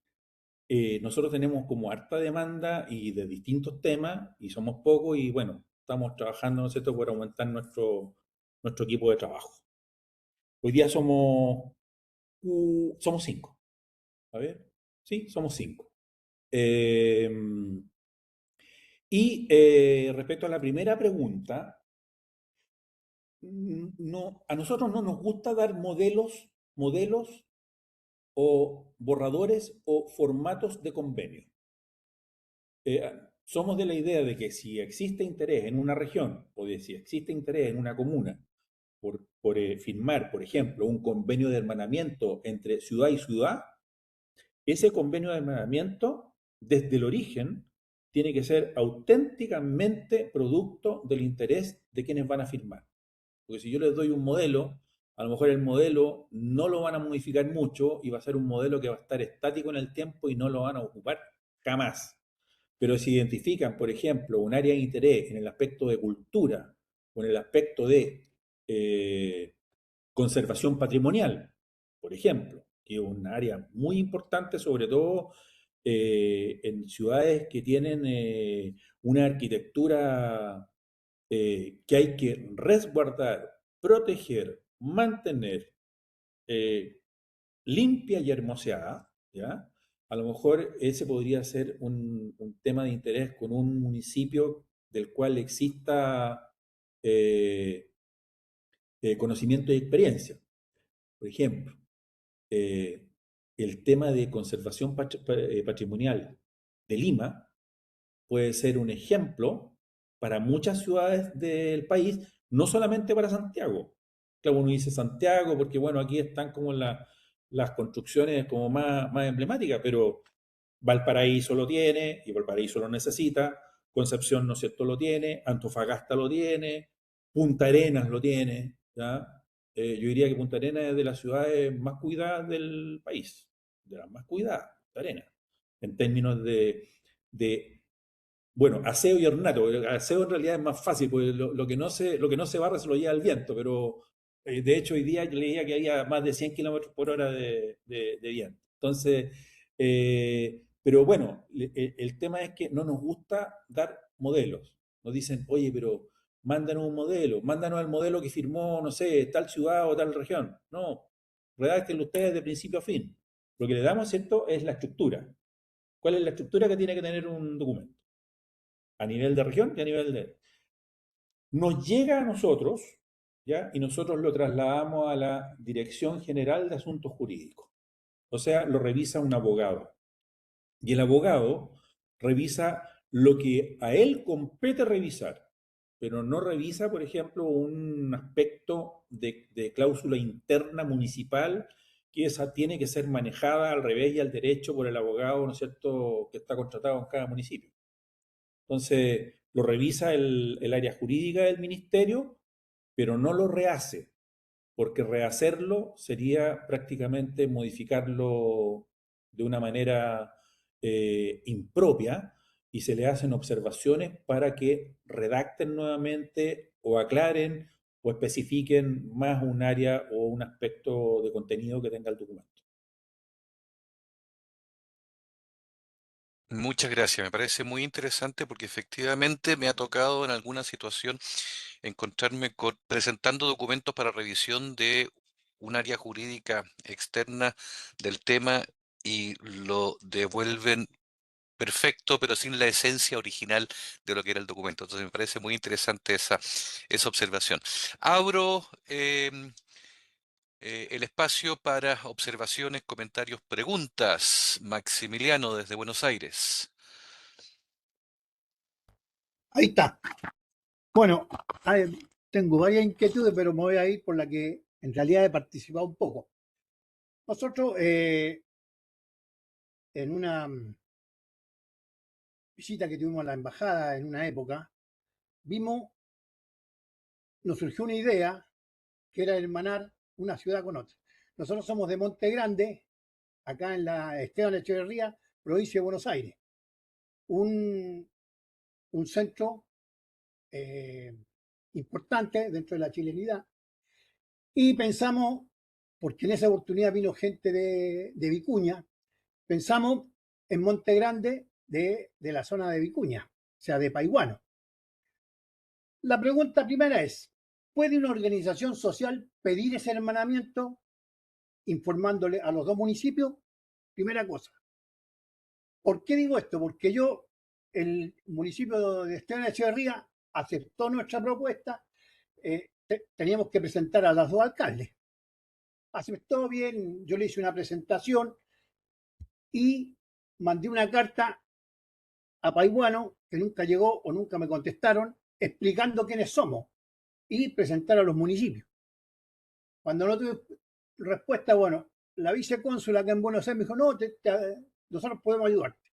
S4: nosotros tenemos como harta demanda y de distintos temas y somos pocos y bueno, estamos trabajando, ¿no es cierto?, por aumentar nuestro equipo de trabajo. Hoy día somos 5. A ver, sí, somos 5. Respecto a la primera pregunta, no, a nosotros no nos gusta dar modelos o borradores o formatos de convenio. Somos de la idea de que si existe interés en una región o de si existe interés en una comuna por firmar, por ejemplo, un convenio de hermanamiento entre ciudad y ciudad, ese convenio de hermanamiento, desde el origen, tiene que ser auténticamente producto del interés de quienes van a firmar. Porque si yo les doy un modelo, a lo mejor el modelo no lo van a modificar mucho y va a ser un modelo que va a estar estático en el tiempo y no lo van a ocupar jamás. Pero si identifican, por ejemplo, un área de interés en el aspecto de cultura o en el aspecto de eh, conservación patrimonial, por ejemplo, que es un área muy importante, sobre todo en ciudades que tienen una arquitectura que hay que resguardar, proteger, mantener limpia y hermoseada, ¿ya? A lo mejor ese podría ser un tema de interés con un municipio del cual exista eh, conocimiento y experiencia. Por ejemplo, eh, el tema de conservación patrimonial de Lima puede ser un ejemplo para muchas ciudades del país, no solamente para Santiago. Claro, uno dice Santiago porque, bueno, aquí están como las construcciones como más emblemáticas, pero Valparaíso lo tiene y Valparaíso lo necesita, Concepción, ¿no es cierto?, lo tiene, Antofagasta lo tiene, Punta Arenas lo tiene, ¿ya? Yo diría que Punta Arenas es de las ciudades más cuidadas del país, de las más cuidadas, Punta Arenas, en términos de bueno, aseo y ornato. Aseo en realidad es más fácil, porque lo que no se barre se lo lleva el viento, pero de hecho hoy día yo leía que había más de 100 kilómetros por hora de viento. Entonces, pero bueno, el tema es que no nos gusta dar modelos. Nos dicen, oye, pero mándanos un modelo, mándanos el modelo que firmó, no sé, tal ciudad o tal región. No, redáctenlo ustedes de principio a fin. Lo que le damos, ¿cierto?, es la estructura. ¿Cuál es la estructura que tiene que tener un documento? A nivel de región y a nivel de... Nos llega a nosotros, ¿ya? Y nosotros lo trasladamos a la Dirección General de Asuntos Jurídicos. O sea, lo revisa un abogado. Y el abogado revisa lo que a él compete revisar, pero no revisa, por ejemplo, un aspecto de cláusula interna municipal que esa tiene que ser manejada al revés y al derecho por el abogado, ¿no es cierto?, que está contratado en cada municipio. Entonces, lo revisa el área jurídica del ministerio, pero no lo rehace, porque rehacerlo sería prácticamente modificarlo de una manera impropia y se le hacen observaciones para que redacten nuevamente o aclaren o especifiquen más un área o un aspecto de contenido que tenga el documento.
S1: Muchas gracias, me parece muy interesante porque efectivamente me ha tocado en alguna situación encontrarme presentando documentos para revisión de un área jurídica externa del tema y lo devuelven perfecto, pero sin la esencia original de lo que era el documento. Entonces me parece muy interesante esa observación. Abro el espacio para observaciones, comentarios, preguntas. Maximiliano desde Buenos Aires.
S5: Ahí está. Bueno, tengo varias inquietudes, pero me voy a ir por la que en realidad he participado un poco. Nosotros, en una visita que tuvimos a la embajada en una época, nos surgió una idea que era hermanar una ciudad con otra. Nosotros somos de Monte Grande, acá en la Esteban Echeverría, provincia de Buenos Aires, un centro importante dentro de la chilenidad. Y pensamos, porque en esa oportunidad vino gente de Vicuña, pensamos en Monte Grande de la zona de Vicuña, o sea, de Paiguano. La pregunta primera es, ¿puede una organización social pedir ese hermanamiento informándole a los dos municipios? Primera cosa. ¿Por qué digo esto? Porque el municipio de Esteban Echeverría aceptó nuestra propuesta, teníamos que presentar a los dos alcaldes. Aceptó bien, yo le hice una presentación y mandé una carta a Paiguano, que nunca llegó o nunca me contestaron, explicando quiénes somos y presentar a los municipios. Cuando no tuve respuesta, bueno, la vicecónsula acá en Buenos Aires me dijo, no, nosotros podemos ayudarte.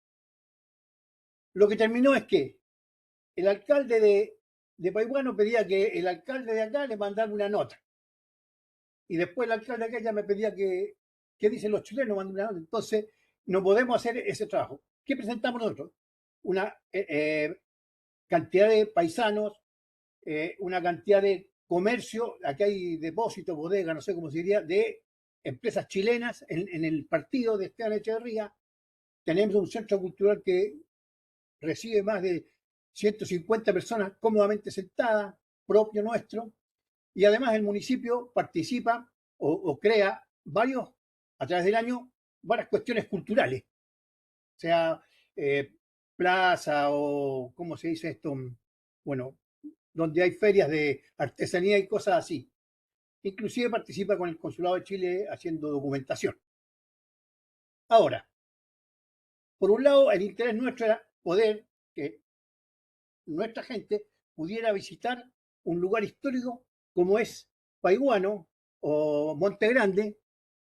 S5: Lo que terminó es que el alcalde de Paiguano pedía que el alcalde de acá le mandara una nota. Y después el alcalde de acá ya me pedía que, ¿qué dicen los chilenos? Mandar una nota. Entonces, no podemos hacer ese trabajo. ¿Qué presentamos nosotros? Una cantidad de paisanos, una cantidad de comercio, aquí hay depósitos, bodegas, no sé cómo se diría, de empresas chilenas en el partido de Esteban Echeverría. Tenemos un centro cultural que recibe más de 150 personas cómodamente sentadas, propio nuestro, y además el municipio participa o crea a través del año, varias cuestiones culturales, o sea, plaza o, ¿cómo se dice esto? Bueno, donde hay ferias de artesanía y cosas así. Inclusive participa con el Consulado de Chile haciendo documentación. Ahora, por un lado, el interés nuestro era poder que nuestra gente pudiera visitar un lugar histórico como es Paiguano o Monte Grande,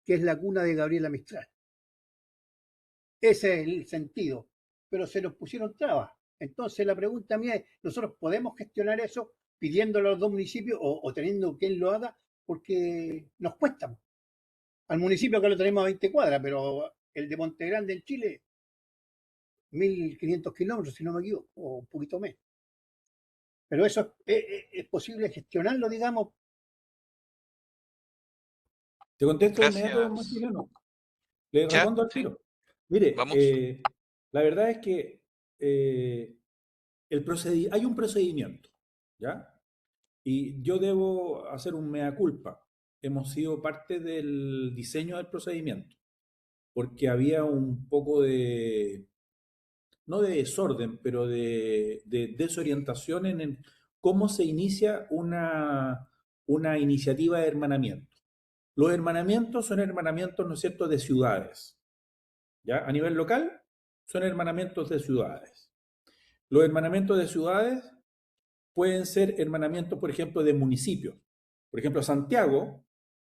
S5: que es la cuna de Gabriela Mistral. Ese es el sentido, pero se nos pusieron trabas. Entonces la pregunta mía es, ¿nosotros podemos gestionar eso pidiéndolo a los dos municipios o teniendo quien lo haga? Porque nos cuesta. Al municipio que lo tenemos a 20 cuadras, pero el de Monte Grande en Chile, 1.500 kilómetros, si no me equivoco, o un poquito menos. Pero eso es posible gestionarlo, digamos.
S4: Te contesto de inmediato,
S1: Gracias.
S4: Maximiliano. Le
S1: Ya,
S4: respondo al
S1: sí,
S4: tiro. Mire,
S1: vamos.
S4: la verdad es que hay un procedimiento, ¿ya? Y yo debo hacer un mea culpa. Hemos sido parte del diseño del procedimiento, porque había un poco de, no de desorden, pero de desorientación en cómo se inicia una iniciativa de hermanamiento. Los hermanamientos son hermanamientos, ¿no es cierto?, de ciudades. ¿Ya? A nivel local, son hermanamientos de ciudades. Los hermanamientos de ciudades pueden ser hermanamientos, por ejemplo, de municipios. Por ejemplo, Santiago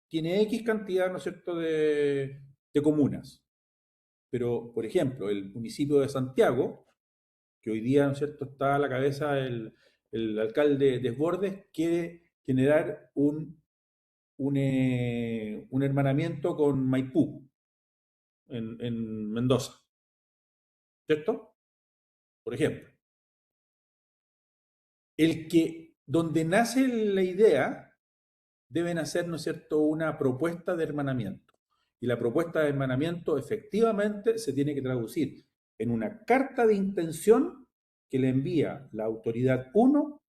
S4: tiene X cantidad, ¿no es cierto?, de comunas. Pero, por ejemplo, el municipio de Santiago, que hoy día, ¿no es cierto?, está a la cabeza el alcalde Desbordes, quiere generar un hermanamiento con Maipú, en Mendoza. ¿Cierto? Por ejemplo. Donde nace la idea, deben hacer, ¿no es cierto?, una propuesta de hermanamiento. Y la propuesta de hermanamiento efectivamente se tiene que traducir en una carta de intención que le envía la autoridad 1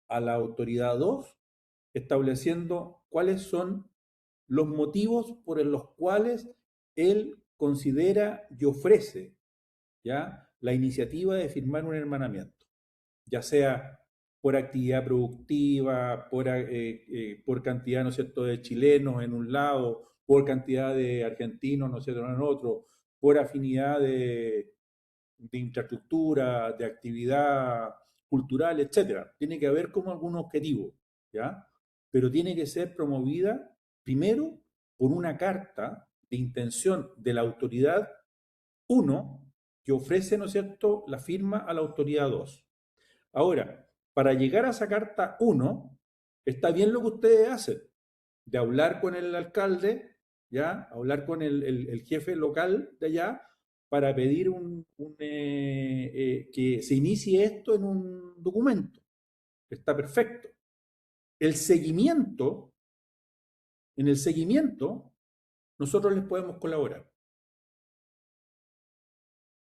S4: a la autoridad 2, estableciendo cuáles son los motivos por los cuales él considera y ofrece, ¿ya?, la iniciativa de firmar un hermanamiento, ya sea por actividad productiva, por cantidad, ¿no es cierto?, de chilenos en un lado, por cantidad de argentinos, ¿no es cierto?, en otro, por afinidad de infraestructura, de actividad cultural, etcétera. Tiene que haber como algún objetivo, ¿ya? Pero tiene que ser promovida primero por una carta de intención de la autoridad 1 que ofrece, ¿no es cierto?, la firma a la autoridad 2. Ahora, para llegar a esa carta 1, está bien lo que ustedes hacen, de hablar con el alcalde, ¿ya? Hablar con el jefe local de allá para pedir que se inicie esto en un documento. Está perfecto. En el seguimiento, nosotros les podemos colaborar.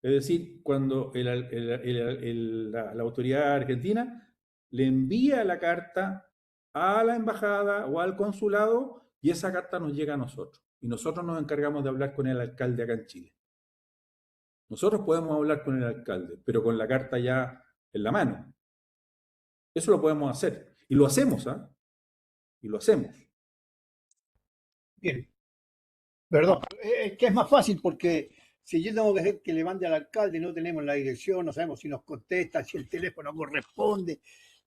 S4: Es decir, cuando la autoridad argentina le envía la carta a la embajada o al consulado y esa carta nos llega a nosotros. Y nosotros nos encargamos de hablar con el alcalde acá en Chile. Nosotros podemos hablar con el alcalde, pero con la carta ya en la mano. Eso lo podemos hacer. Y lo hacemos, ¿ah? Y lo hacemos.
S5: Bien, perdón, es que es más fácil porque si yo tengo que hacer que le mande al alcalde, no tenemos la dirección, no sabemos si nos contesta, si el teléfono corresponde.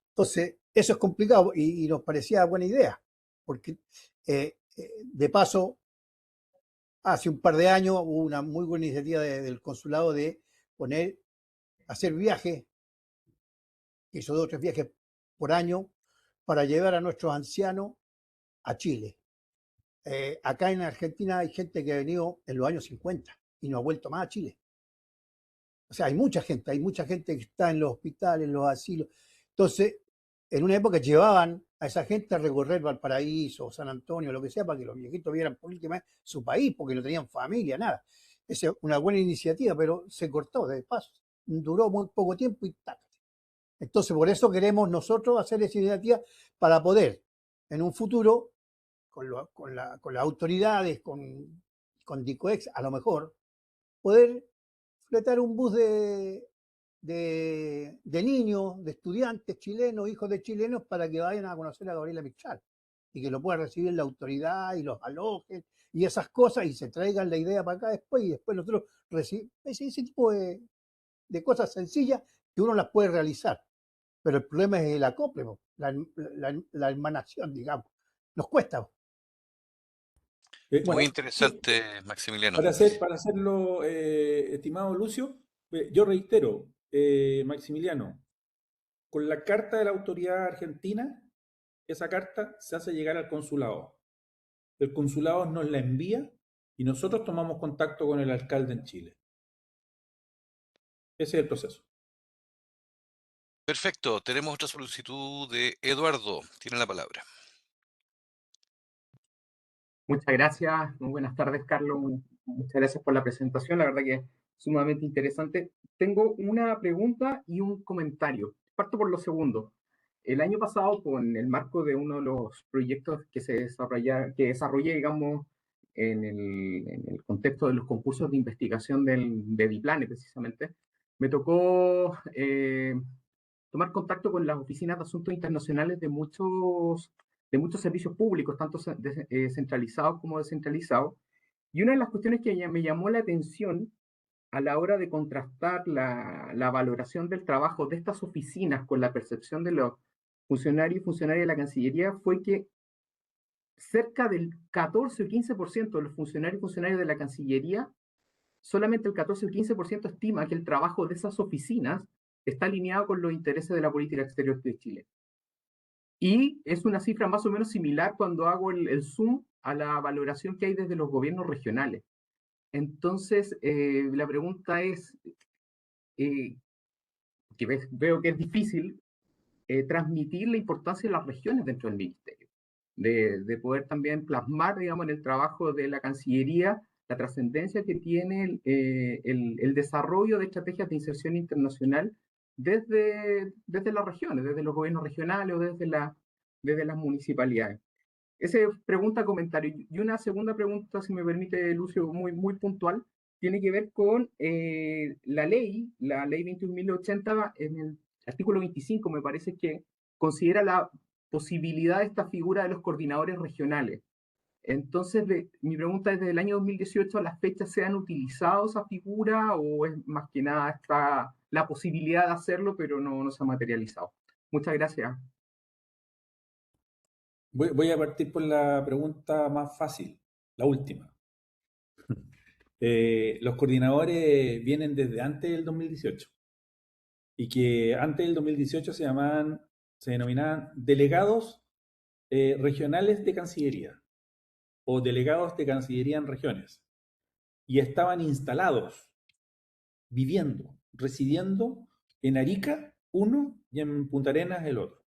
S5: Entonces, eso es complicado y nos parecía buena idea, porque de paso, hace un par de años hubo una muy buena iniciativa del consulado de hacer viajes, hizo 2 o 3 viajes por año para llevar a nuestros ancianos a Chile. Acá en Argentina hay gente que ha venido en los años 50 y no ha vuelto más a Chile. O sea, hay mucha gente que está en los hospitales, en los asilos. Entonces, en una época llevaban a esa gente a recorrer Valparaíso, San Antonio, lo que sea, para que los viejitos vieran por última vez su país, porque no tenían familia, nada. Esa es una buena iniciativa, pero se cortó de paso. Duró muy poco tiempo y tac. Entonces, por eso queremos nosotros hacer esa iniciativa para poder, en un futuro, con las autoridades, con DICOEX, a lo mejor, poder fletar un bus de niños, de estudiantes chilenos, hijos de chilenos, para que vayan a conocer a Gabriela Mistral y que lo pueda recibir la autoridad y los alojen y esas cosas y se traigan la idea para acá después y después nosotros recibimos ese tipo de cosas sencillas que uno las puede realizar. Pero el problema es el acople, la hermanación, digamos. Nos cuesta.
S1: Muy
S5: Bueno,
S1: interesante, Maximiliano.
S4: Para hacerlo, estimado Lucio, yo reitero, Maximiliano, con la carta de la autoridad argentina, esa carta se hace llegar al consulado. El consulado nos la envía y nosotros tomamos contacto con el alcalde en Chile. Ese es el proceso.
S1: Perfecto, tenemos otra solicitud de Eduardo. Tiene la palabra.
S2: Muchas gracias, muy buenas tardes, Carlos. Muchas gracias por la presentación. La verdad que sumamente interesante. Tengo una pregunta y un comentario. Parto por lo segundo. El año pasado, con el marco de uno de los proyectos que desarrollé, digamos, en el contexto de los concursos de investigación de DIPLANE, precisamente, me tocó tomar contacto con las oficinas de asuntos internacionales de muchos servicios públicos, tanto centralizados como descentralizados. Y una de las cuestiones que me llamó la atención a la hora de contrastar la valoración del trabajo de estas oficinas con la percepción de los funcionarios y funcionarias de la Cancillería fue que cerca del 14 o 15% de los funcionarios y funcionarias de la Cancillería, solamente el 14 o 15% estima que el trabajo de esas oficinas está alineado con los intereses de la política exterior de Chile. Y es una cifra más o menos similar cuando hago el zoom a la valoración que hay desde los gobiernos regionales. Entonces, la pregunta es, que veo que es difícil transmitir la importancia de las regiones dentro del ministerio, de poder también plasmar, digamos, en el trabajo de la Cancillería la trascendencia que tiene el desarrollo de estrategias de inserción internacional desde las regiones, desde los gobiernos regionales o desde las municipalidades. Esa es pregunta, comentario. Y una segunda pregunta, si me permite, Lucio, muy puntual, tiene que ver con la ley 21.080, en el artículo 25, me parece que considera la posibilidad de esta figura de los coordinadores regionales. Entonces, mi pregunta es, ¿desde el año 2018 a las fechas se han utilizado esa figura o es más que nada está la posibilidad de hacerlo, pero no se ha materializado? Muchas gracias.
S4: Voy a partir por la pregunta más fácil, la última. Los coordinadores vienen desde antes del 2018 y que antes del 2018 se denominaban delegados regionales de Cancillería o delegados de Cancillería en regiones y estaban instalados, viviendo, residiendo en Arica uno y en Punta Arenas el otro,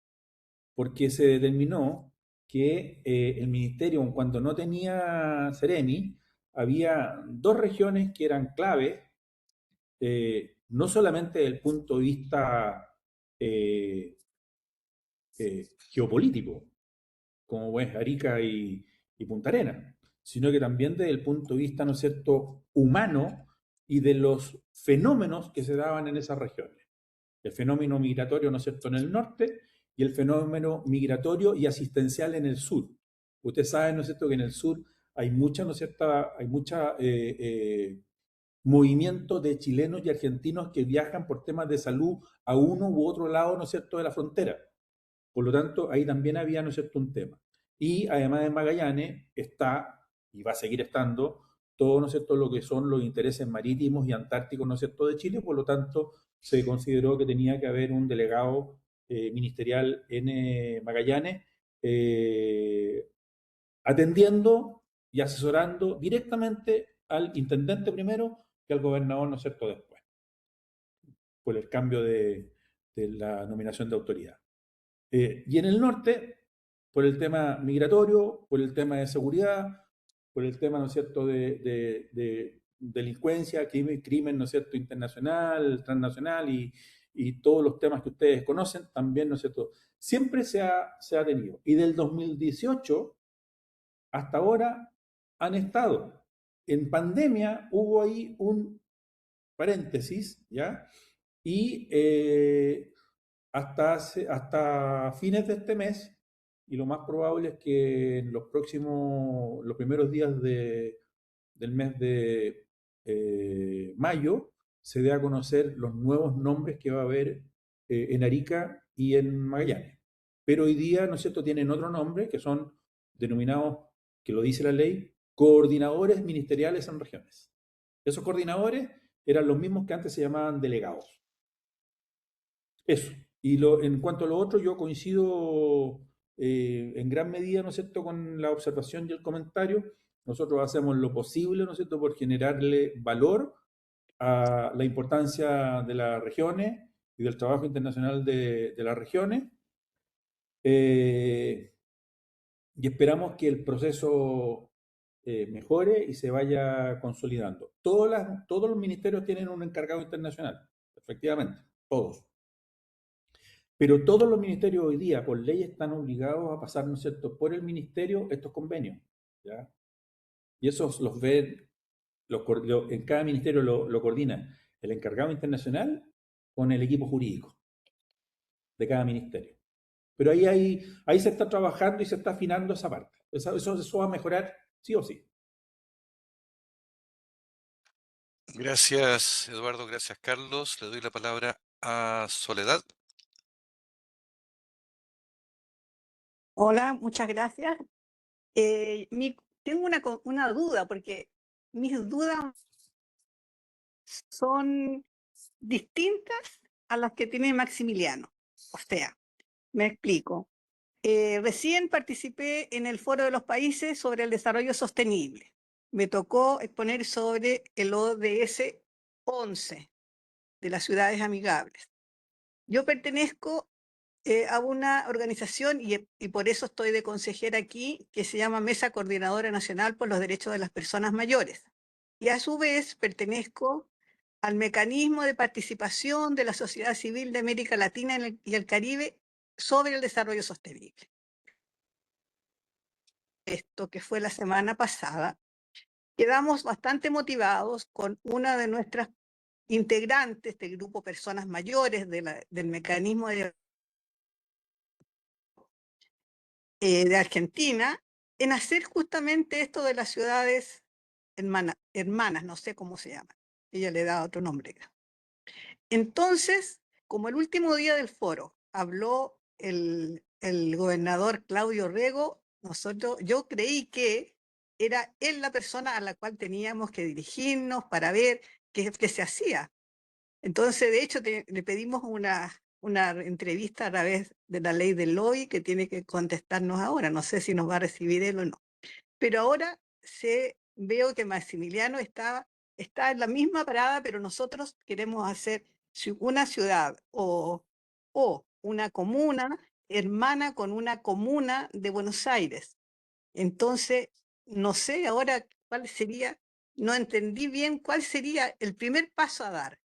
S4: porque se determinó que el ministerio, cuando no tenía Ceremi, había dos regiones que eran clave, no solamente desde el punto de vista geopolítico, como es Arica y Punta Arenas, sino que también desde el punto de vista, ¿no es cierto?, humano y de los fenómenos que se daban en esas regiones. El fenómeno migratorio, ¿no es cierto?, en el norte y el fenómeno migratorio y asistencial en el sur. Usted sabe, ¿no es cierto?, que en el sur hay mucha, ¿no es cierto?, hay mucha movimiento de chilenos y argentinos que viajan por temas de salud a uno u otro lado, ¿no es cierto?, de la frontera. Por lo tanto, ahí también había, ¿no es cierto?, un tema. Y además de Magallanes está, y va a seguir estando, todo, ¿no es cierto?, lo que son los intereses marítimos y antárticos, ¿no es cierto?, de Chile. Por lo tanto, se consideró que tenía que haber un delegado ministerial en Magallanes atendiendo y asesorando directamente al intendente primero y al gobernador, ¿no es cierto?, después, por el cambio de la nominación de autoridad. Y en el norte, por el tema migratorio, por el tema de seguridad, por el tema, ¿no es cierto?, de delincuencia, crimen, ¿no es cierto?, internacional, transnacional y todos los temas que ustedes conocen, también, ¿no es cierto?, siempre se ha tenido. Y del 2018 hasta ahora han estado. En pandemia hubo ahí un paréntesis, ¿ya? Y hasta fines de este mes, y lo más probable es que en los primeros días del mes de mayo, se dé a conocer los nuevos nombres que va a haber en Arica y en Magallanes. Pero hoy día, ¿no es cierto?, tienen otro nombre que son denominados, que lo dice la ley, coordinadores ministeriales en regiones. Esos coordinadores eran los mismos que antes se llamaban delegados. Eso. Y en cuanto a lo otro, yo coincido en gran medida, ¿no es cierto?, con la observación y el comentario. Nosotros hacemos lo posible, ¿no es cierto?, por generarle valor a la importancia de las regiones y del trabajo internacional de las regiones. Y esperamos que el proceso mejore y se vaya consolidando. Todos los ministerios tienen un encargado internacional, efectivamente, todos. Pero todos los ministerios hoy día, por ley, están obligados a pasar, ¿no es cierto?, por el ministerio estos convenios, ¿ya? Y esos los ven, en cada ministerio lo coordina el encargado internacional con el equipo jurídico de cada ministerio. Pero ahí se está trabajando y se está afinando esa parte. Eso va a mejorar sí o sí.
S1: Gracias, Eduardo. Gracias, Carlos. Le doy la palabra a Soledad.
S6: Hola, muchas gracias. Tengo una duda, porque mis dudas son distintas a las que tiene Maximiliano. O sea, me explico. Recién participé en el Foro de los Países sobre el Desarrollo Sostenible. Me tocó exponer sobre el ODS 11 de las ciudades amigables. Yo pertenezco a una organización y por eso estoy de consejera aquí, que se llama Mesa Coordinadora Nacional por los Derechos de las Personas Mayores. Y a su vez pertenezco al mecanismo de participación de la sociedad civil de América Latina y el Caribe sobre el desarrollo sostenible. Esto que fue la semana pasada, quedamos bastante motivados con una de nuestras integrantes del grupo Personas Mayores del mecanismo de Argentina, en hacer justamente esto de las ciudades hermanas, no sé cómo se llama. Ella le da otro nombre. Entonces, como el último día del foro habló el gobernador Claudio Rego, yo creí que era él la persona a la cual teníamos que dirigirnos para ver qué se hacía. Entonces, de hecho, le pedimos una entrevista a través de la ley del lobby que tiene que contestarnos ahora. No sé si nos va a recibir él o no. Pero ahora veo que Maximiliano está en la misma parada, pero nosotros queremos hacer una ciudad o una comuna hermana con una comuna de Buenos Aires. Entonces, no sé ahora cuál sería, no entendí bien cuál sería el primer paso a dar.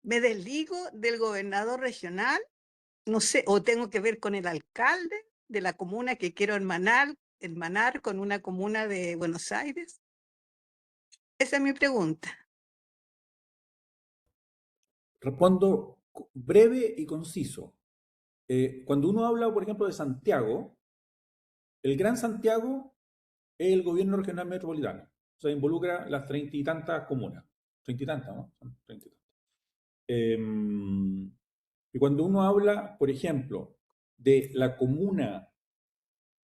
S6: ¿Me desligo del gobernador regional? No sé, o tengo que ver con el alcalde de la comuna que quiero hermanar con una comuna de Buenos Aires. Esa es mi pregunta.
S4: Respondo breve y conciso. Cuando uno habla, por ejemplo, de Santiago, el Gran Santiago es el gobierno regional metropolitano. O sea, involucra las 30 y tantas comunas. 30 y tantas, ¿no? 30 y tantas. Y cuando uno habla, por ejemplo, de la comuna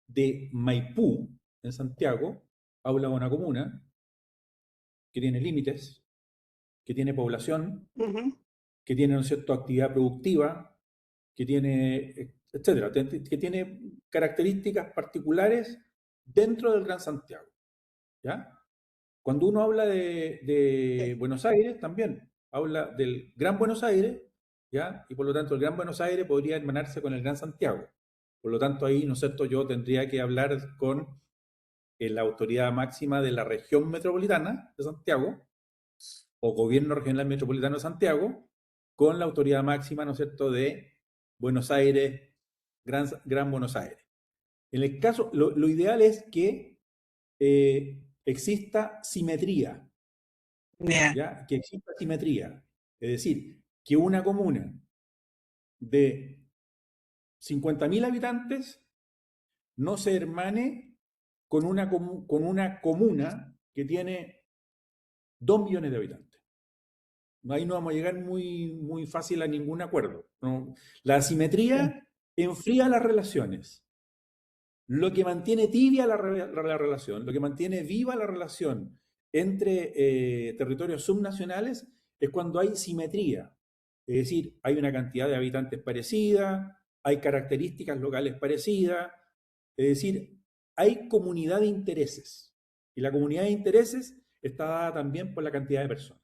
S4: de Maipú, en Santiago, habla de una comuna que tiene límites, que tiene población, que tiene, ¿no es cierto?, actividad productiva, que tiene, etcétera, que tiene características particulares dentro del Gran Santiago, ¿ya? Cuando uno habla de Buenos Aires, también habla del Gran Buenos Aires, ¿ya? Y por lo tanto el Gran Buenos Aires podría hermanarse con el Gran Santiago. Por lo tanto ahí, ¿no es cierto?, yo tendría que hablar con la autoridad máxima de la región metropolitana de Santiago, o Gobierno Regional Metropolitano de Santiago, con la autoridad máxima, ¿no es cierto?, de Buenos Aires, Gran Buenos Aires. En el caso, lo ideal es que exista simetría, ¿ya? Que exista simetría. Es decir, que una comuna de 50.000 habitantes no se hermane con una comuna que tiene 2 millones de habitantes. Ahí no vamos a llegar muy fácil a ningún acuerdo, ¿no? La asimetría enfría las relaciones. Lo que mantiene tibia la relación, lo que mantiene viva la relación entre territorios subnacionales es cuando hay simetría. Es decir, hay una cantidad de habitantes parecida, hay características locales parecidas, es decir, hay comunidad de intereses. Y la comunidad de intereses está dada también por la cantidad de personas.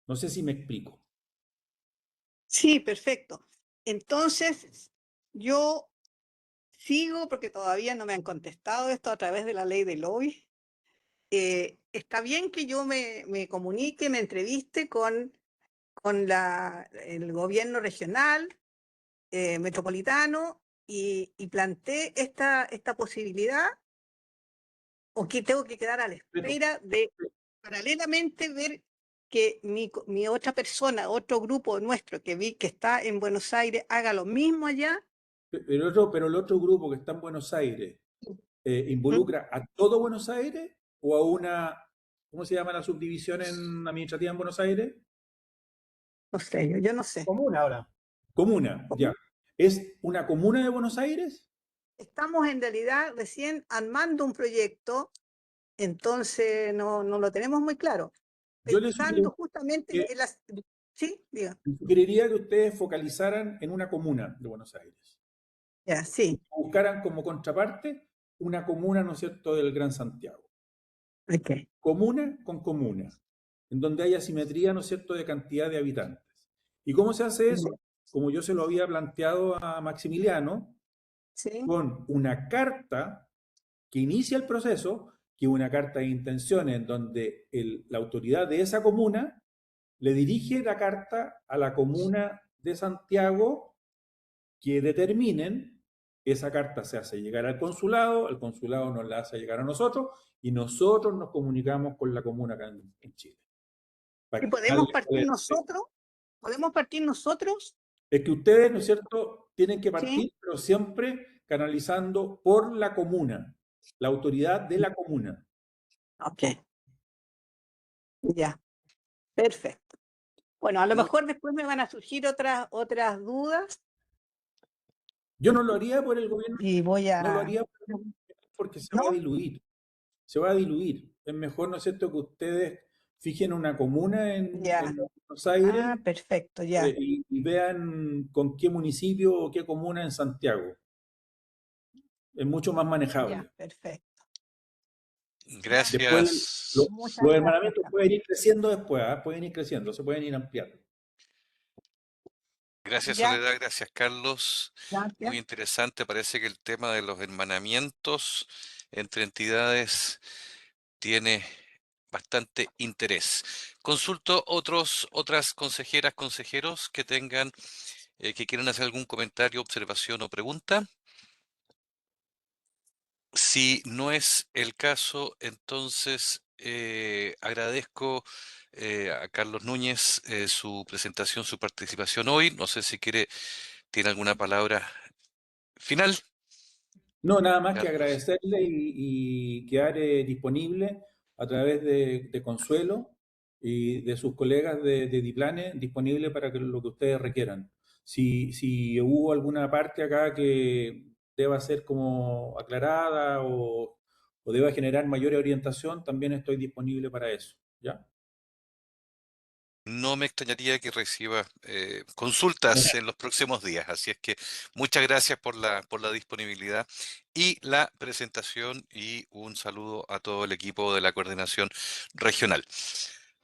S4: No sé si me explico.
S6: Sí, perfecto. Entonces, yo sigo porque todavía no me han contestado esto a través de la ley de lobby. Está bien que yo me comunique, me entreviste con el gobierno regional, metropolitano, y planteé esta posibilidad, o que tengo que quedar a la
S4: Pero,
S6: espera de paralelamente ver que mi otra persona, otro grupo nuestro que vi que está en Buenos Aires, haga lo mismo allá.
S4: pero el otro grupo que está en Buenos Aires,
S6: ¿Mm?
S4: ¿involucra a todo Buenos Aires o a una, ¿cómo se llama la subdivisión administrativa en Buenos Aires?
S6: No sé, yo no sé.
S5: Común ahora.
S4: Comuna, ya. ¿Es una comuna de Buenos Aires?
S6: Estamos en realidad recién armando un proyecto, entonces no lo tenemos muy claro.
S4: Yo les
S6: Pensando justamente
S4: que
S6: en las... Sí, diga.
S4: sugeriría que ustedes focalizaran en una comuna de Buenos Aires.
S6: Ya, sí.
S4: Buscaran como contraparte una comuna, ¿no es cierto?, del Gran Santiago.
S6: Ok.
S4: Comuna con comuna, en donde haya simetría, ¿no es cierto?, de cantidad de habitantes. ¿Y cómo se hace eso? Como yo se lo había planteado a Maximiliano,
S6: Sí.
S4: con una carta que inicia el proceso, que es una carta de intenciones en donde la autoridad de esa comuna le dirige la carta a la comuna de Santiago que determinen, esa carta se hace llegar al consulado, el consulado nos la hace llegar a nosotros y nosotros nos comunicamos con la comuna acá en Chile.
S6: Y
S4: Para
S6: podemos partir nosotros,
S4: es que ustedes, ¿no es cierto?, tienen que
S6: sí.
S4: partir, pero siempre canalizando por la comuna, la autoridad de la comuna.
S6: Ok, ya, perfecto. Bueno, a lo mejor después me van a surgir otras dudas
S4: Yo no lo haría por el gobierno,
S6: y voy
S4: no lo
S6: a...
S4: haría porque se va a
S6: ¿No?
S4: diluir. Se va a diluir. Es mejor, ¿no es cierto?, que ustedes fijen una comuna
S6: Ya.
S4: en Buenos Aires
S6: Perfecto, ya.
S4: y vean con qué municipio o qué comuna en Santiago. Es mucho más
S6: Ya,
S4: manejable.
S6: perfecto.
S4: Después,
S1: Gracias.
S6: Muchas
S4: los
S6: gracias,
S4: hermanamientos
S6: Carlos.
S4: pueden ir creciendo después, ¿ah? Pueden ir creciendo, se pueden ir ampliando.
S1: Gracias,
S6: Ya,
S1: Soledad. Gracias, Carlos.
S6: gracias.
S1: Muy interesante. Parece que el tema de los hermanamientos entre entidades tiene bastante interés. Consulto otras consejeras, consejeros que tengan, que quieran hacer algún comentario, observación o pregunta. Si no es el caso, entonces agradezco a Carlos Núñez su presentación, su participación hoy. No sé si tiene alguna palabra final,
S4: No, nada más que
S1: Carlos.
S4: agradecerle y quedar disponible a través de Consuelo y de sus colegas de Diplane, disponible para lo que ustedes requieran. Si hubo alguna parte acá que deba ser como aclarada o deba generar mayor orientación, también estoy disponible para eso. ¿Ya?
S1: No me extrañaría que reciba consultas en los próximos días, así es que muchas gracias por la disponibilidad y la presentación y un saludo a todo el equipo de la coordinación regional.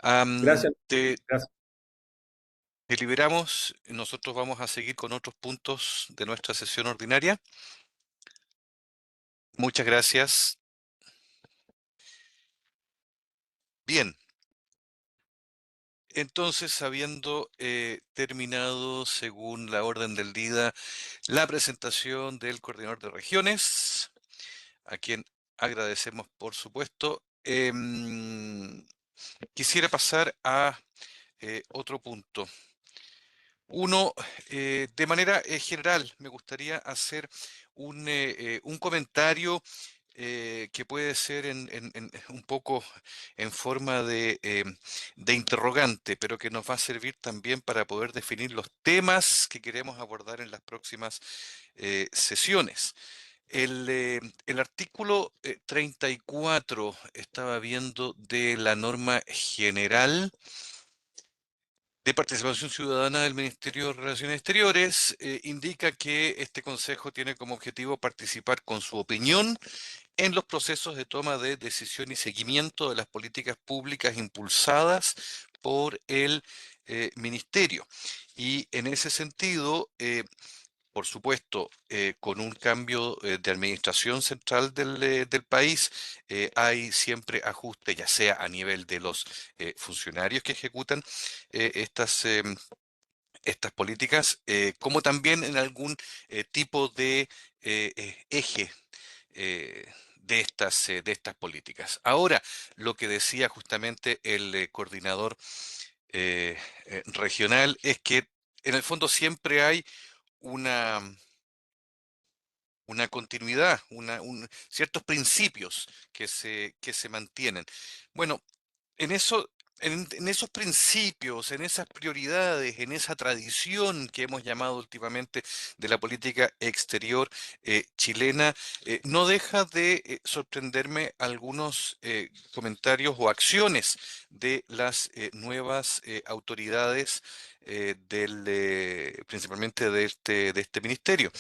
S4: Gracias.
S1: Te
S4: Gracias.
S1: liberamos, nosotros vamos a seguir con otros puntos de nuestra sesión ordinaria. Muchas gracias. Bien. Entonces, habiendo terminado, según la orden del día, la presentación del coordinador de regiones, a quien agradecemos, por supuesto, quisiera pasar a otro punto. Uno, de manera general, me gustaría hacer un comentario que puede ser un poco en forma de interrogante, pero que nos va a servir también para poder definir los temas que queremos abordar en las próximas sesiones. El artículo 34, estaba viendo, de la norma general de participación ciudadana del Ministerio de Relaciones Exteriores, indica que este Consejo tiene como objetivo participar con su opinión en los procesos de toma de decisión y seguimiento de las políticas públicas impulsadas por el Ministerio. Y en ese sentido, por supuesto, con un cambio de administración central del país, hay siempre ajustes, ya sea a nivel de los funcionarios que ejecutan estas políticas, como también en algún tipo de eje de estas políticas. Ahora, lo que decía justamente el coordinador regional es que en el fondo siempre hay una, una continuidad, ciertos principios que se mantienen. Bueno, en eso, en esos principios, en esas prioridades, en esa tradición que hemos llamado últimamente de la política exterior chilena, no deja de sorprenderme algunos comentarios o acciones de las nuevas autoridades principalmente de este ministerio.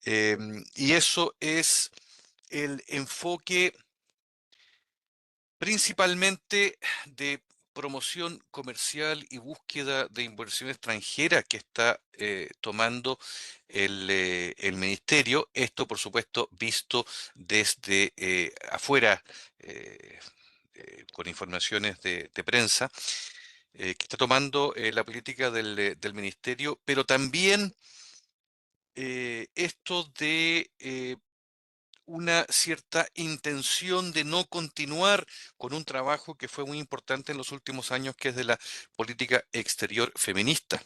S1: Y eso es el enfoque principalmente de promoción comercial y búsqueda de inversión extranjera que está tomando el ministerio. Esto, por supuesto, visto desde afuera, eh, con informaciones de prensa, que está tomando la política del ministerio, pero también esto de una cierta intención de no continuar con un trabajo que fue muy importante en los últimos años, que es de la política exterior feminista.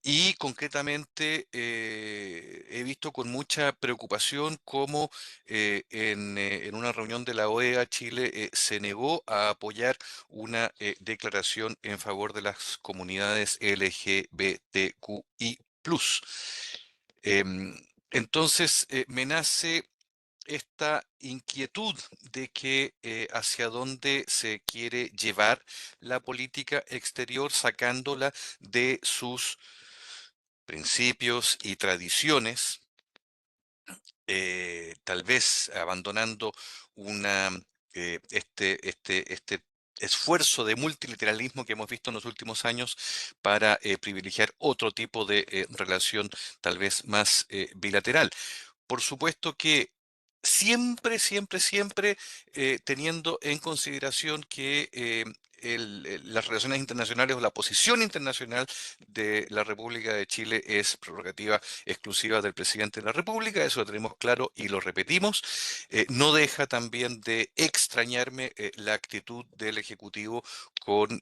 S1: Y concretamente he visto con mucha preocupación cómo en una reunión de la OEA Chile se negó a apoyar una declaración en favor de las comunidades LGBTQI+. Em, entonces me nace esta inquietud de que hacia dónde se quiere llevar la política exterior, sacándola de sus principios y tradiciones, tal vez abandonando una, este esfuerzo de multilateralismo que hemos visto en los últimos años para privilegiar otro tipo de relación tal vez más bilateral. Por supuesto que siempre, siempre, siempre teniendo en consideración que las relaciones internacionales o la posición internacional de la República de Chile es prerrogativa exclusiva del presidente de la República, eso lo tenemos claro y lo repetimos. No deja también de extrañarme la actitud del Ejecutivo con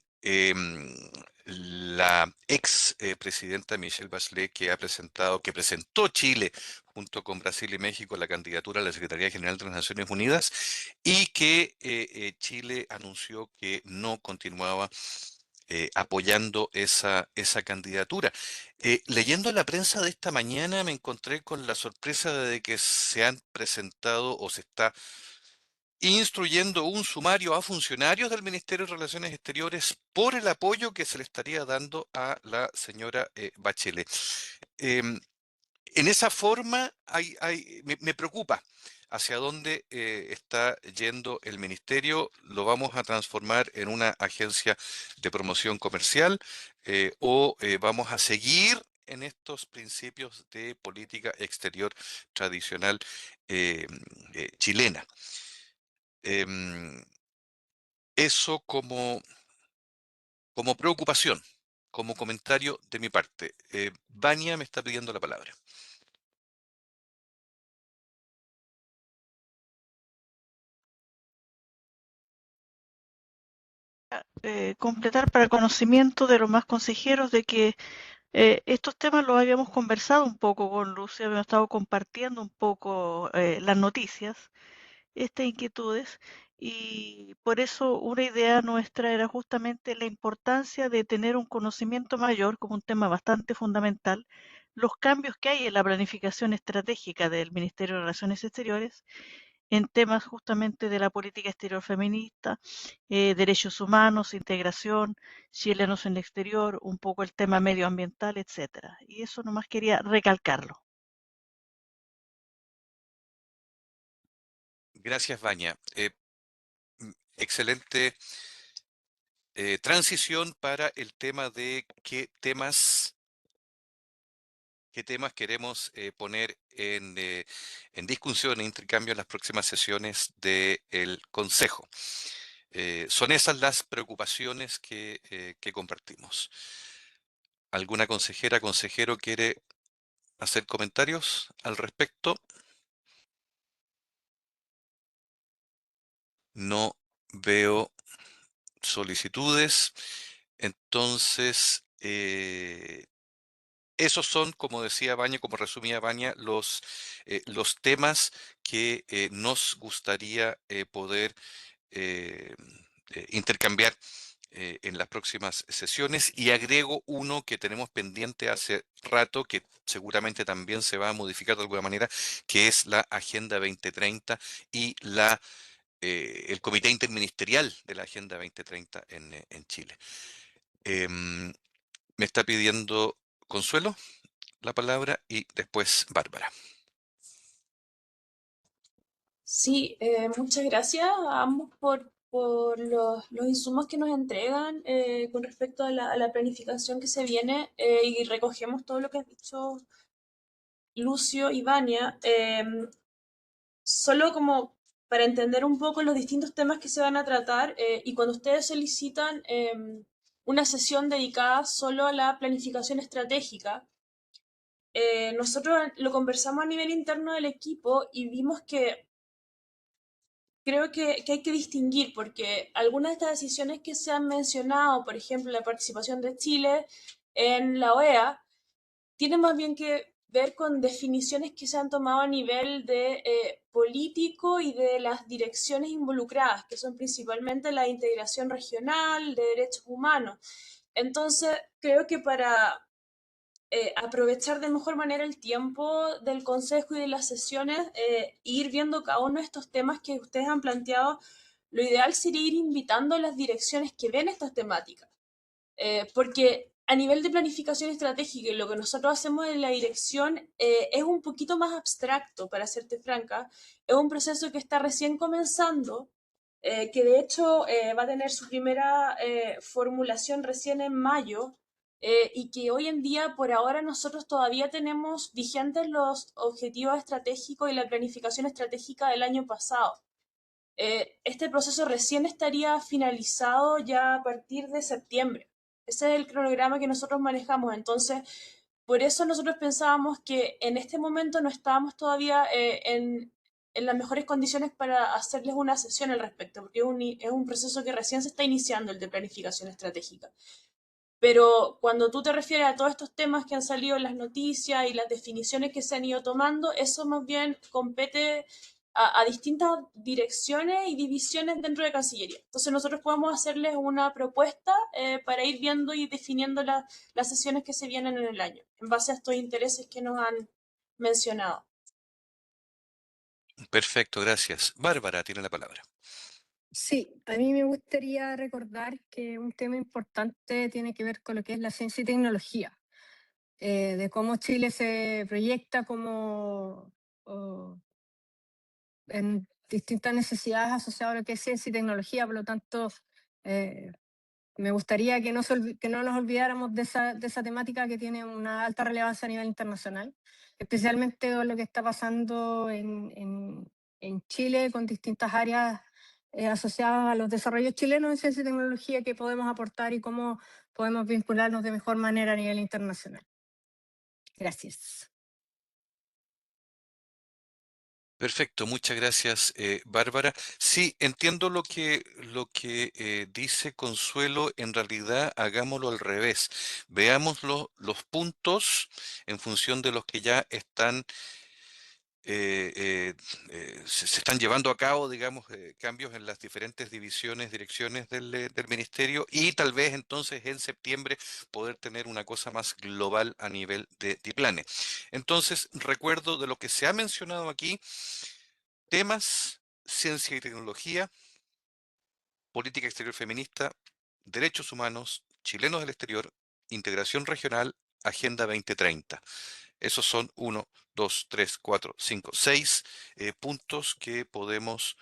S1: la ex presidenta Michelle Bachelet, que presentó Chile junto con Brasil y México la candidatura a la Secretaría General de las Naciones Unidas y que Chile anunció que no continuaba apoyando esa candidatura. Leyendo la prensa de esta mañana me encontré con la sorpresa de que se han presentado o se está instruyendo un sumario a funcionarios del Ministerio de Relaciones Exteriores por el apoyo que se le estaría dando a la señora Bachelet. Em, en esa forma me preocupa hacia dónde está yendo el ministerio. ¿Lo vamos a transformar en una agencia de promoción comercial o vamos a seguir en estos principios de política exterior tradicional eh, chilena? Em, Eso como preocupación, como comentario de mi parte. Vania me está pidiendo la palabra.
S7: Completar para conocimiento de los más consejeros de que estos temas los habíamos conversado un poco con Lucia, habíamos estado compartiendo un poco las noticias, estas inquietudes, y por eso una idea nuestra era justamente la importancia de tener un conocimiento mayor como un tema bastante fundamental, los cambios que hay en la planificación estratégica del Ministerio de Relaciones Exteriores en temas justamente de la política exterior feminista, derechos humanos, integración, chilenos en el exterior, un poco el tema medioambiental, etcétera. Y eso nomás quería recalcarlo.
S1: Gracias, Vania. Excelente transición para el tema de qué temas qué temas queremos poner en discusión e intercambio en las próximas sesiones del Consejo. Son esas las preocupaciones que compartimos. ¿Alguna consejera, consejero quiere hacer comentarios al respecto? No veo solicitudes. Entonces, esos son, como decía Baña, como resumía Baña, los temas que nos gustaría poder eh, intercambiar en las próximas sesiones. Y agrego uno que tenemos pendiente hace rato, que seguramente también se va a modificar de alguna manera, que es la Agenda 2030 y el Comité Interministerial de la Agenda 2030 en Chile. Em, Me está pidiendo Consuelo la palabra y después Bárbara.
S3: Sí, muchas gracias a ambos por los insumos que nos entregan con respecto a la planificación que se viene y recogemos todo lo que has dicho Lucio y Vania. Solo como para entender un poco los distintos temas que se van a tratar y cuando ustedes solicitan una sesión dedicada solo a la planificación estratégica, nosotros lo conversamos a nivel interno del equipo y vimos que creo que hay que distinguir porque algunas de estas decisiones que se han mencionado, por ejemplo, la participación de Chile en la OEA, tienen más bien que ver con definiciones que se han tomado a nivel de político y de las direcciones involucradas, que son principalmente la integración regional, de derechos humanos. Entonces, creo que para aprovechar de mejor manera el tiempo del consejo y de las sesiones, ir viendo cada uno de estos temas que ustedes han planteado, lo ideal sería ir invitando las direcciones que ven estas temáticas. Porque a nivel de planificación estratégica y lo que nosotros hacemos en la dirección es un poquito más abstracto, para serte franca. Es un proceso que está recién comenzando, que de hecho va a tener su primera formulación recién en mayo y que hoy en día, por ahora, nosotros todavía tenemos vigentes los objetivos estratégicos y la planificación estratégica del año pasado. Este proceso recién estaría finalizado ya a partir de septiembre. Ese es el cronograma que nosotros manejamos. Entonces, por eso nosotros pensábamos que en este momento no estábamos todavía en las mejores condiciones para hacerles una sesión al respecto, porque es un proceso que recién se está iniciando, el de planificación estratégica. Pero cuando tú te refieres a todos estos temas que han salido en las noticias y las definiciones que se han ido tomando, eso más bien compete a distintas direcciones y divisiones dentro de Cancillería. Entonces nosotros podemos hacerles una propuesta para ir viendo y definiendo las sesiones que se vienen en el año, en base a estos intereses que nos han mencionado.
S1: Perfecto, gracias. Bárbara tiene la palabra.
S8: Sí, a mí me gustaría recordar que un tema importante tiene que ver con lo que es la ciencia y tecnología, de cómo Chile se proyecta como en distintas necesidades asociadas a lo que es ciencia y tecnología. Por lo tanto, eh, me gustaría que que no nos olvidáramos de esa temática que tiene una alta relevancia a nivel internacional, especialmente con lo que está pasando en Chile con distintas áreas asociadas a los desarrollos chilenos en ciencia y tecnología que podemos aportar y cómo podemos vincularnos de mejor manera a nivel internacional. Gracias.
S1: Perfecto, muchas gracias, Bárbara. Sí, entiendo lo que dice Consuelo. En realidad, hagámoslo al revés. Veámoslo los puntos en función de los que ya están se están llevando a cabo, digamos, cambios en las diferentes divisiones, direcciones del ministerio y tal vez entonces en septiembre poder tener una cosa más global a nivel de DIPLANE. Entonces, recuerdo de lo que se ha mencionado aquí, temas, ciencia y tecnología, política exterior feminista, derechos humanos, chilenos del exterior, integración regional, Agenda 2030. Esos son 1, 2, 3, 4, 5, 6 puntos que podemos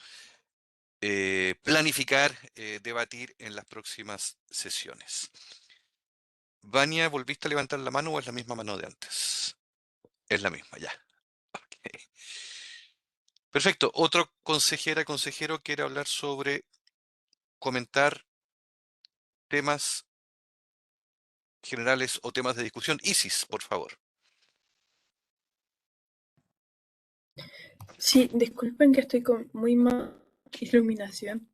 S1: planificar, debatir en las próximas sesiones. Vania, ¿volviste a levantar la mano o es la misma mano de antes? Es la misma, ya. Ok. Perfecto. Otro consejero quiere hablar sobre comentar temas generales o temas de discusión. Isis, por favor.
S3: Sí, disculpen que estoy con muy mala iluminación.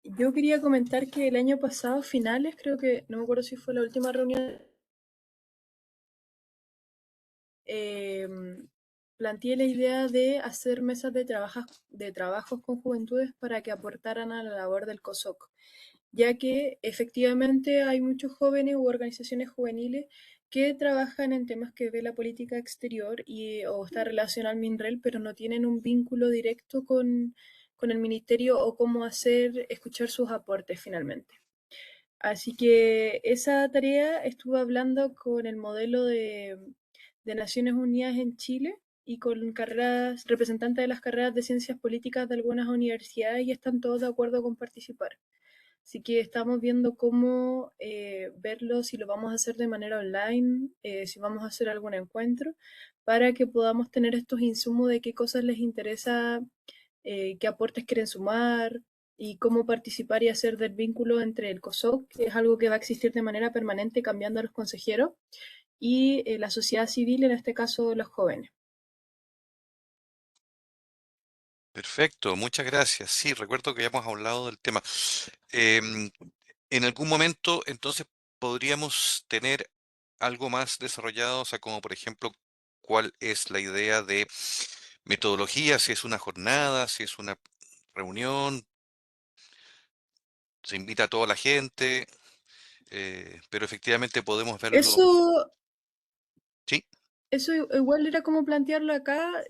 S3: Yo quería comentar que el año pasado, finales, creo que, no me acuerdo si fue la última reunión, planteé la idea de hacer mesas de trabajos con juventudes para que aportaran a la labor del COSOC, ya que efectivamente hay muchos jóvenes u organizaciones juveniles que trabajan en temas que ve la política exterior o está relacionado al MINREL, pero no tienen un vínculo directo con el ministerio o cómo hacer escuchar sus aportes finalmente. Así que esa tarea estuve hablando con el modelo de Naciones Unidas en Chile y con representantes de las carreras de ciencias políticas de algunas universidades y están todos de acuerdo con participar. Así que estamos viendo cómo verlo, si lo vamos a hacer de manera online, si vamos a hacer algún encuentro, para que podamos tener estos insumos de qué cosas les interesa, qué aportes quieren sumar y cómo participar y hacer del vínculo entre el COSOC, que es algo que va a existir de manera permanente cambiando a los consejeros, y la sociedad civil, en este caso los jóvenes.
S1: Perfecto, muchas gracias. Sí, recuerdo que habíamos hablado del tema. Em, en algún momento, entonces, podríamos tener algo más desarrollado, o sea, como por ejemplo, cuál es la idea de metodología, si es una jornada, si es una reunión, se invita a toda la gente, pero efectivamente podemos verlo.
S3: Eso,
S1: Sí.
S3: eso igual era como plantearlo acá,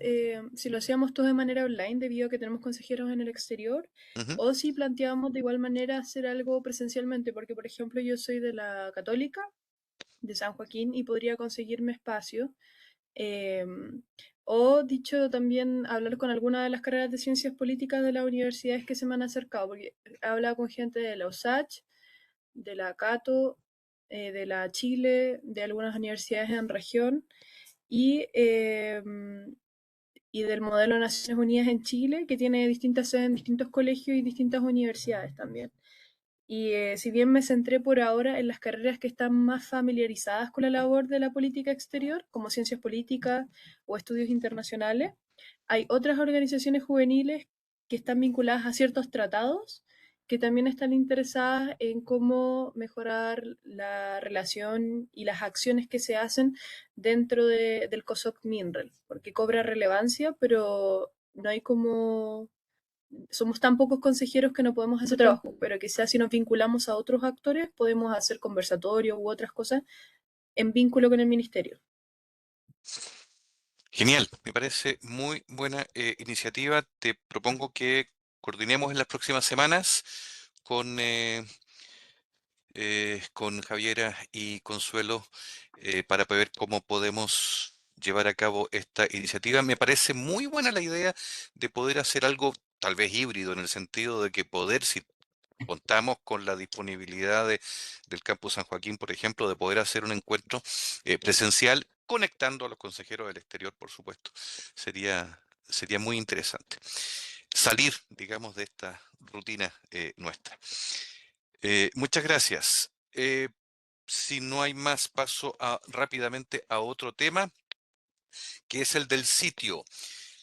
S3: si lo hacíamos todo de manera online, debido a que tenemos consejeros en el exterior,
S1: Ujú.
S3: o si planteábamos de igual manera hacer algo presencialmente, porque por ejemplo yo soy de la Católica, de San Joaquín, y podría conseguirme espacio. O dicho también, hablar con alguna de las carreras de ciencias políticas de las universidades que se me han acercado, porque he hablado con gente de la USACH, de la Cato, de la Chile, de algunas universidades en región y, y del modelo de Naciones Unidas en Chile, que tiene distintas sedes en distintos colegios y distintas universidades también. Y si bien me centré por ahora en las carreras que están más familiarizadas con la labor de la política exterior, como ciencias políticas o estudios internacionales, hay otras organizaciones juveniles que están vinculadas a ciertos tratados que también están interesadas en cómo mejorar la relación y las acciones que se hacen dentro del COSOC MINREL, porque cobra relevancia, pero no hay como somos tan pocos consejeros que no podemos hacer trabajo, pero quizás si nos vinculamos a otros actores podemos hacer conversatorios u otras cosas en vínculo con el ministerio.
S1: Genial, me parece muy buena iniciativa. Te propongo que coordinemos en las próximas semanas con, con Javiera y Consuelo para ver cómo podemos llevar a cabo esta iniciativa. Me parece muy buena la idea de poder hacer algo tal vez híbrido, en el sentido de que poder, si contamos con la disponibilidad del Campus San Joaquín, por ejemplo, de poder hacer un encuentro presencial conectando a los consejeros del exterior, por supuesto. Sería muy interesante salir, digamos, de esta rutina nuestra. Muchas gracias. Si no hay más, paso rápidamente a otro tema, que es el del sitio.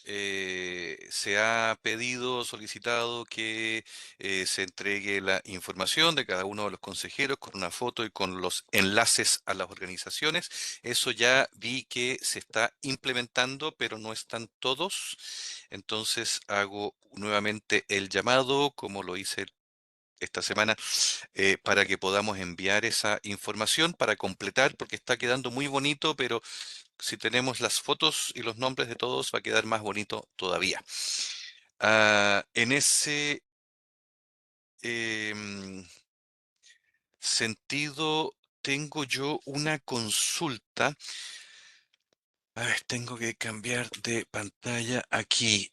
S1: Se ha pedido, solicitado que se entregue la información de cada uno de los consejeros con una foto y con los enlaces a las organizaciones. Eso ya vi que se está implementando, pero no están todos. Entonces hago nuevamente el llamado, como lo hice esta semana, para que podamos enviar esa información para completar, porque está quedando muy bonito, pero si tenemos las fotos y los nombres de todos, va a quedar más bonito todavía. En ese sentido, tengo yo una consulta. A ver, tengo que cambiar de pantalla aquí.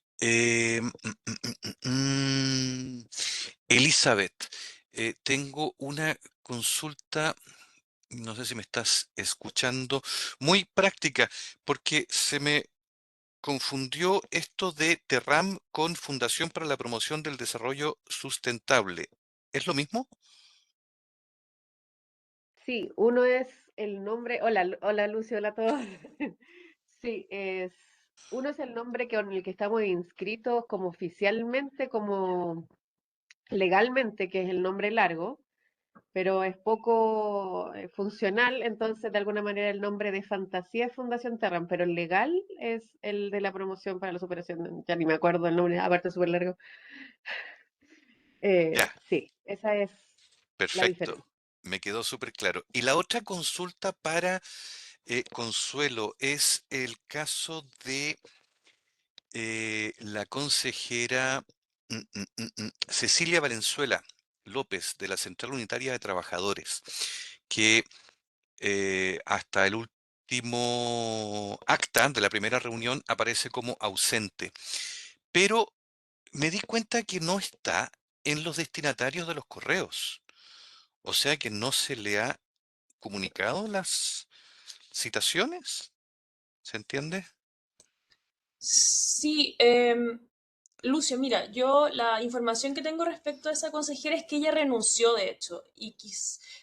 S1: Elizabeth, tengo una consulta no sé si me estás escuchando, muy práctica, porque se me confundió esto de TERRAM con Fundación para la Promoción del Desarrollo Sustentable. ¿Es lo mismo?
S9: Sí, uno es el nombre, hola, hola Lucio, hola a todos. Sí, uno es el nombre con el que estamos inscritos como oficialmente, como legalmente, que es el nombre largo, pero es poco funcional, entonces de alguna manera el nombre de fantasía es Fundación Terram, pero el legal es el de la promoción para la superación, ya ni me acuerdo el nombre, aparte súper largo.
S1: Ya,
S9: Sí, esa es la
S1: perfecto.
S9: diferencia.
S1: Me quedó súper claro. Y la otra consulta para Consuelo es el caso de la consejera Cecilia Valenzuela López de la Central Unitaria de Trabajadores, que hasta el último acta de la primera reunión aparece como ausente. Pero me di cuenta que no está en los destinatarios de los correos. O sea que no se le ha comunicado las citaciones. ¿Se entiende?
S3: Sí, Lucio, mira, yo la información que tengo respecto a esa consejera es que ella renunció, de hecho, y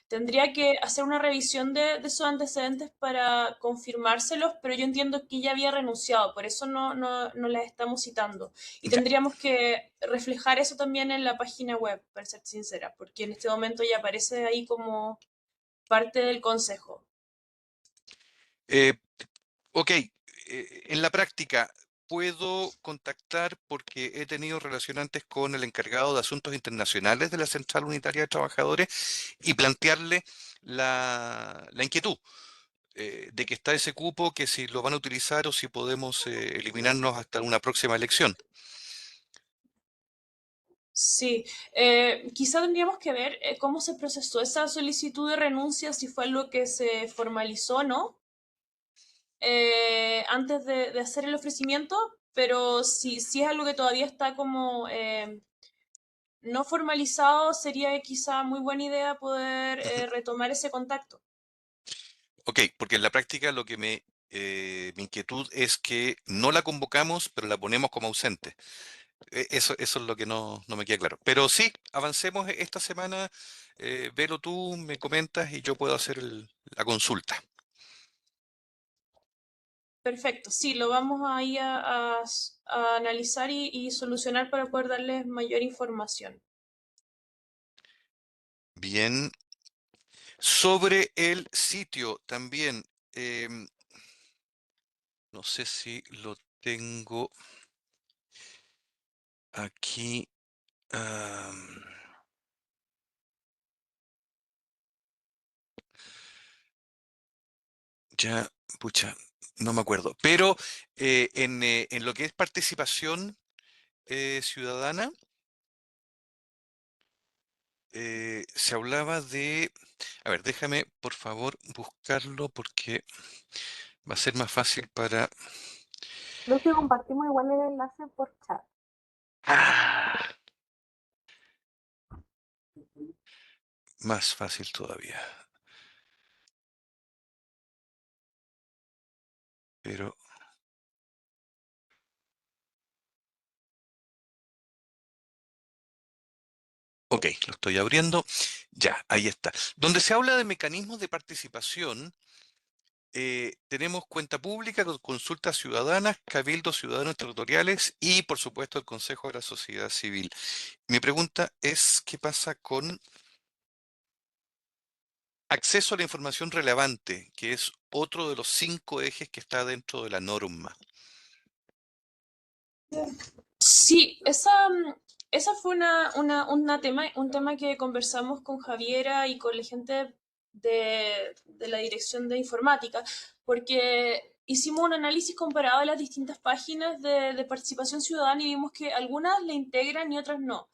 S3: tendría que hacer una revisión de esos antecedentes para confirmárselos, pero yo entiendo que ella había renunciado, por eso no la estamos citando. Y
S1: Ya.
S3: tendríamos que reflejar eso también en la página web, para ser sincera, porque en este momento ella aparece ahí como parte del consejo.
S1: Eh, ok, en la práctica, puedo contactar porque he tenido relación antes con el encargado de asuntos internacionales de la Central Unitaria de Trabajadores y plantearle la inquietud de que está ese cupo, que si lo van a utilizar o si podemos eliminarnos hasta una próxima elección.
S3: Sí, quizá tendríamos que ver cómo se procesó esa solicitud de renuncia, si fue algo que se formalizó, ¿no? Antes de hacer el ofrecimiento, pero si es algo que todavía está como no formalizado, sería quizá muy buena idea poder
S1: Ujú.
S3: retomar ese contacto.
S1: Ok, porque en la práctica lo que mi inquietud es que no la convocamos, pero la ponemos como ausente. Eso es lo que no me queda claro. Pero sí, avancemos esta semana. Velo tú, me comentas y yo puedo hacer la consulta.
S3: Perfecto, sí, lo vamos ahí a analizar y solucionar para poder darles mayor información.
S1: Bien. Sobre el sitio también, no sé si lo tengo aquí. am, ya, pucha, no me acuerdo. Pero en lo que es participación ciudadana, se hablaba de... A ver, déjame por favor buscarlo porque va a ser más fácil para...
S3: Lucio, compartimos igual el enlace por chat.
S1: Ah, más fácil todavía. Pero... Ok, lo estoy abriendo. Ya, ahí está. Donde se habla de mecanismos de participación, tenemos cuenta pública, consultas ciudadanas, cabildos ciudadanos territoriales y, por supuesto, el Consejo de la Sociedad Civil. Mi pregunta es, ¿qué pasa con acceso a la información relevante, que es otro de los 5 ejes que está dentro de la norma?
S3: Sí, esa fue un tema que conversamos con Javiera y con la gente de la dirección de informática, porque hicimos un análisis comparado de las distintas páginas de participación ciudadana y vimos que algunas le integran y otras no.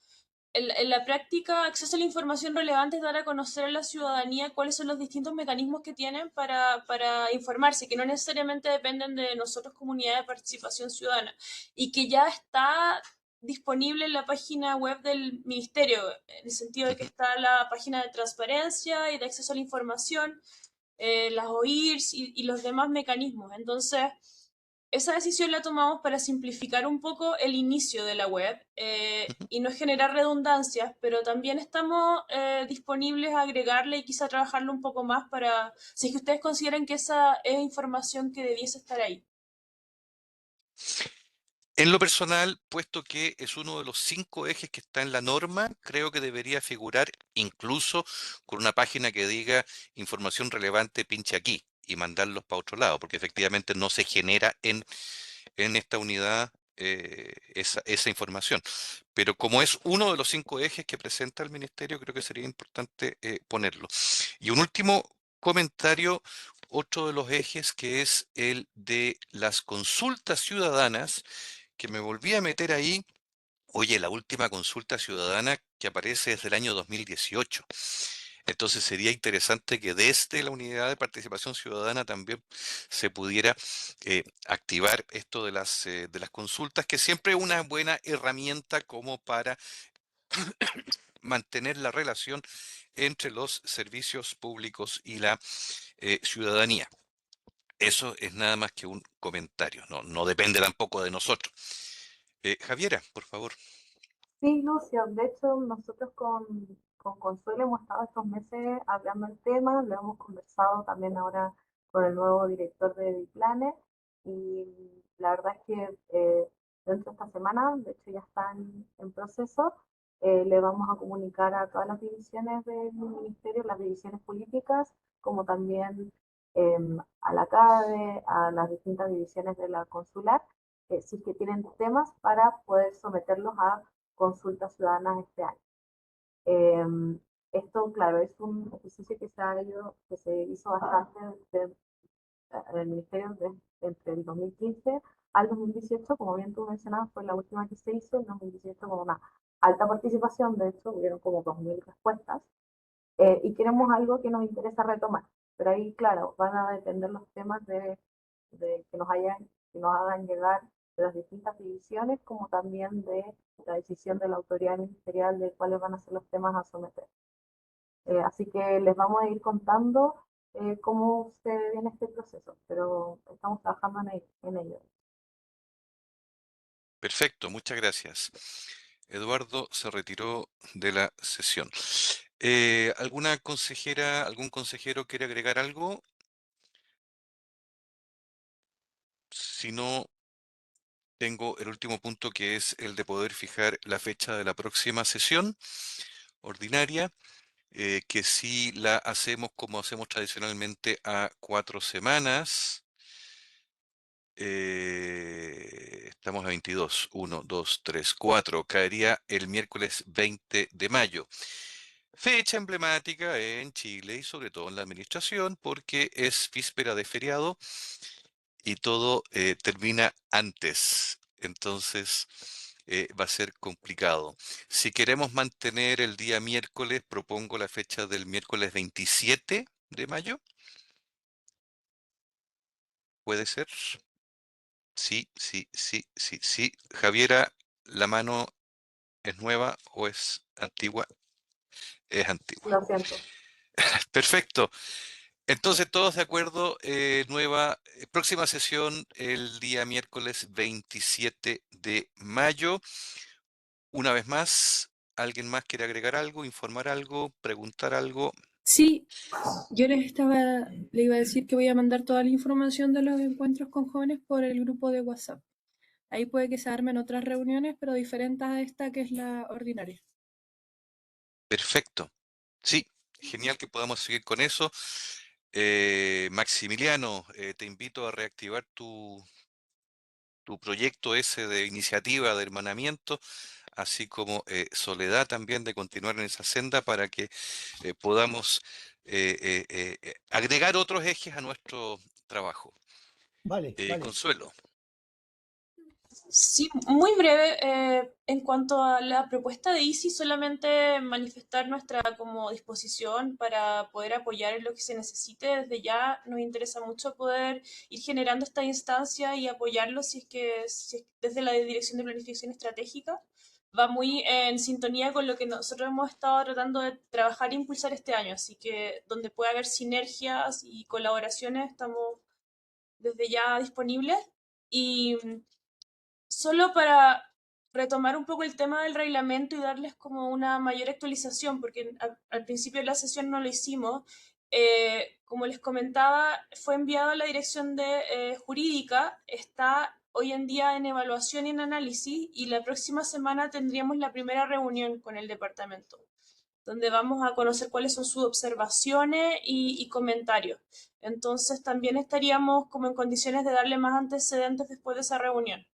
S3: En la práctica, acceso a la información relevante es dar a conocer a la ciudadanía cuáles son los distintos mecanismos que tienen para informarse, que no necesariamente dependen de nosotros, comunidad de participación ciudadana, y que ya está disponible en la página web del ministerio, en el sentido de que está la página de transparencia y de acceso a la información, las OIRs y los demás mecanismos. Entonces, esa decisión la tomamos para simplificar un poco el inicio de la web y no generar redundancias, pero también estamos disponibles a agregarle y quizá trabajarlo un poco más para, si es que ustedes consideran que esa es información que debiese estar ahí.
S1: En lo personal, puesto que es uno de los 5 ejes que está en la norma, creo que debería figurar incluso con una página que diga información relevante, pinche aquí y mandarlos para otro lado, porque efectivamente no se genera en esta unidad esa información. Pero como es uno de los 5 ejes que presenta el ministerio, creo que sería importante ponerlo. Y un último comentario, otro de los ejes que es el de las consultas ciudadanas, que me volví a meter ahí. Oye, la última consulta ciudadana que aparece es del año 2018. Entonces sería interesante que desde la unidad de participación ciudadana también se pudiera activar esto de las consultas, que siempre es una buena herramienta como para mantener la relación entre los servicios públicos y la ciudadanía. Eso es nada más que un comentario, no depende tampoco de nosotros. Javiera, por favor.
S10: Sí, Lucio, de hecho nosotros con Consuelo hemos estado estos meses hablando del tema, lo hemos conversado también ahora con el nuevo director de Diplanes y la verdad es que dentro de esta semana, de hecho ya está en proceso, le vamos a comunicar a todas las divisiones del ministerio, las divisiones políticas, como también a la CADE, a las distintas divisiones de la consular, si es que tienen temas para poder someterlos a consultas ciudadanas este año. Esto, claro, es un ejercicio que se hizo bastante en el Ministerio entre el 2015 al 2018, como bien tú mencionabas, fue la última que se hizo, en 2018 con una alta participación, de hecho, hubieron como 2000 respuestas, y queremos algo que nos interesa retomar. Pero ahí, claro, van a depender los temas de que nos hagan llegar de las distintas divisiones, como también de la decisión de la autoridad ministerial de cuáles van a ser los temas a someter. Así que les vamos a ir contando cómo se viene este proceso, pero estamos trabajando en ello.
S1: Perfecto, muchas gracias. Eduardo se retiró de la sesión. ¿Alguna consejera, algún consejero quiere agregar algo? Si no, tengo el último punto, que es el de poder fijar la fecha de la próxima sesión ordinaria, que si la hacemos como hacemos tradicionalmente a 4 semanas. Estamos a 22, 1, 2, 3, 4. Caería el miércoles 20 de mayo. Fecha emblemática en Chile y sobre todo en la administración, porque es víspera de feriado y todo termina antes. Entonces va a ser complicado. Si queremos mantener el día miércoles, propongo la fecha del miércoles 27 de mayo. ¿Puede ser? Sí, sí, sí, sí, sí. Javiera, ¿la mano es nueva o es antigua? Es antigua.
S10: Lo siento.
S1: Perfecto. Entonces, todos de acuerdo, próxima sesión el día miércoles 27 de mayo. Una vez más, ¿alguien más quiere agregar algo, informar algo, preguntar algo?
S3: Sí, yo le iba a decir que voy a mandar toda la información de los encuentros con jóvenes por el grupo de WhatsApp. Ahí puede que se armen otras reuniones, pero diferentes a esta que es la ordinaria.
S1: Perfecto. Sí, genial que podamos seguir con eso. Maximiliano, te invito a reactivar tu proyecto ese de iniciativa de hermanamiento, así como Soledad también, de continuar en esa senda para que podamos agregar otros ejes a nuestro trabajo.
S5: Vale, vale.
S1: Consuelo.
S3: Sí, muy breve. En cuanto a la propuesta de ICI, solamente manifestar nuestra como disposición para poder apoyar en lo que se necesite. Desde ya nos interesa mucho poder ir generando esta instancia y apoyarlo si es que desde la Dirección de Planificación Estratégica va muy en sintonía con lo que nosotros hemos estado tratando de trabajar e impulsar este año. Así que donde pueda haber sinergias y colaboraciones, estamos desde ya disponibles. Y solo para retomar un poco el tema del reglamento y darles como una mayor actualización, porque al principio de la sesión no lo hicimos. Como les comentaba, fue enviado a la dirección de jurídica, está hoy en día en evaluación y en análisis, y la próxima semana tendríamos la primera reunión con el departamento, donde vamos a conocer cuáles son sus observaciones y comentarios. Entonces también estaríamos como en condiciones de darle más antecedentes después de esa reunión,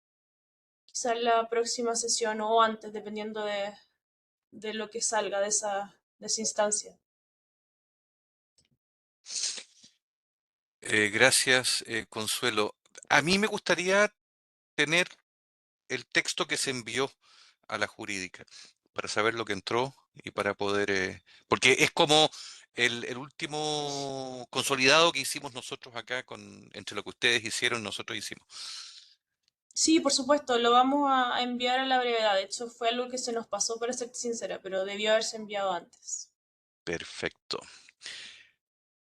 S3: quizá en la próxima sesión o antes, dependiendo de lo que salga de esa instancia.
S1: Gracias, Consuelo. A mí me gustaría tener el texto que se envió a la jurídica para saber lo que entró y para poder, porque es como el último consolidado que hicimos nosotros acá entre lo que ustedes hicieron y nosotros hicimos.
S3: Sí, por supuesto, lo vamos a enviar a la brevedad. De hecho, fue algo que se nos pasó, para ser sincera, pero debió haberse enviado antes.
S1: Perfecto.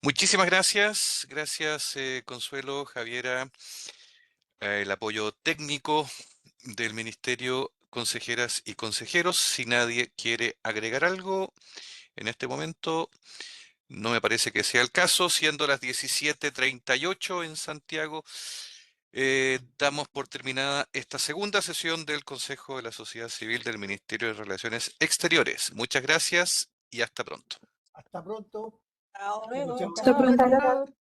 S1: Muchísimas gracias. Gracias, Consuelo, Javiera, el apoyo técnico del Ministerio, consejeras y consejeros. Si nadie quiere agregar algo en este momento, no me parece que sea el caso, siendo las 17:38 en Santiago. Damos por terminada esta segunda sesión del Consejo de la Sociedad Civil del Ministerio de Relaciones Exteriores. Muchas gracias y hasta pronto.
S5: Hasta pronto.
S6: Chao.
S3: Luego,
S5: Muchas
S3: chao.
S10: Muchas gracias.
S8: Chao.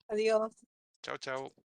S6: Adiós.
S1: Chao, chao.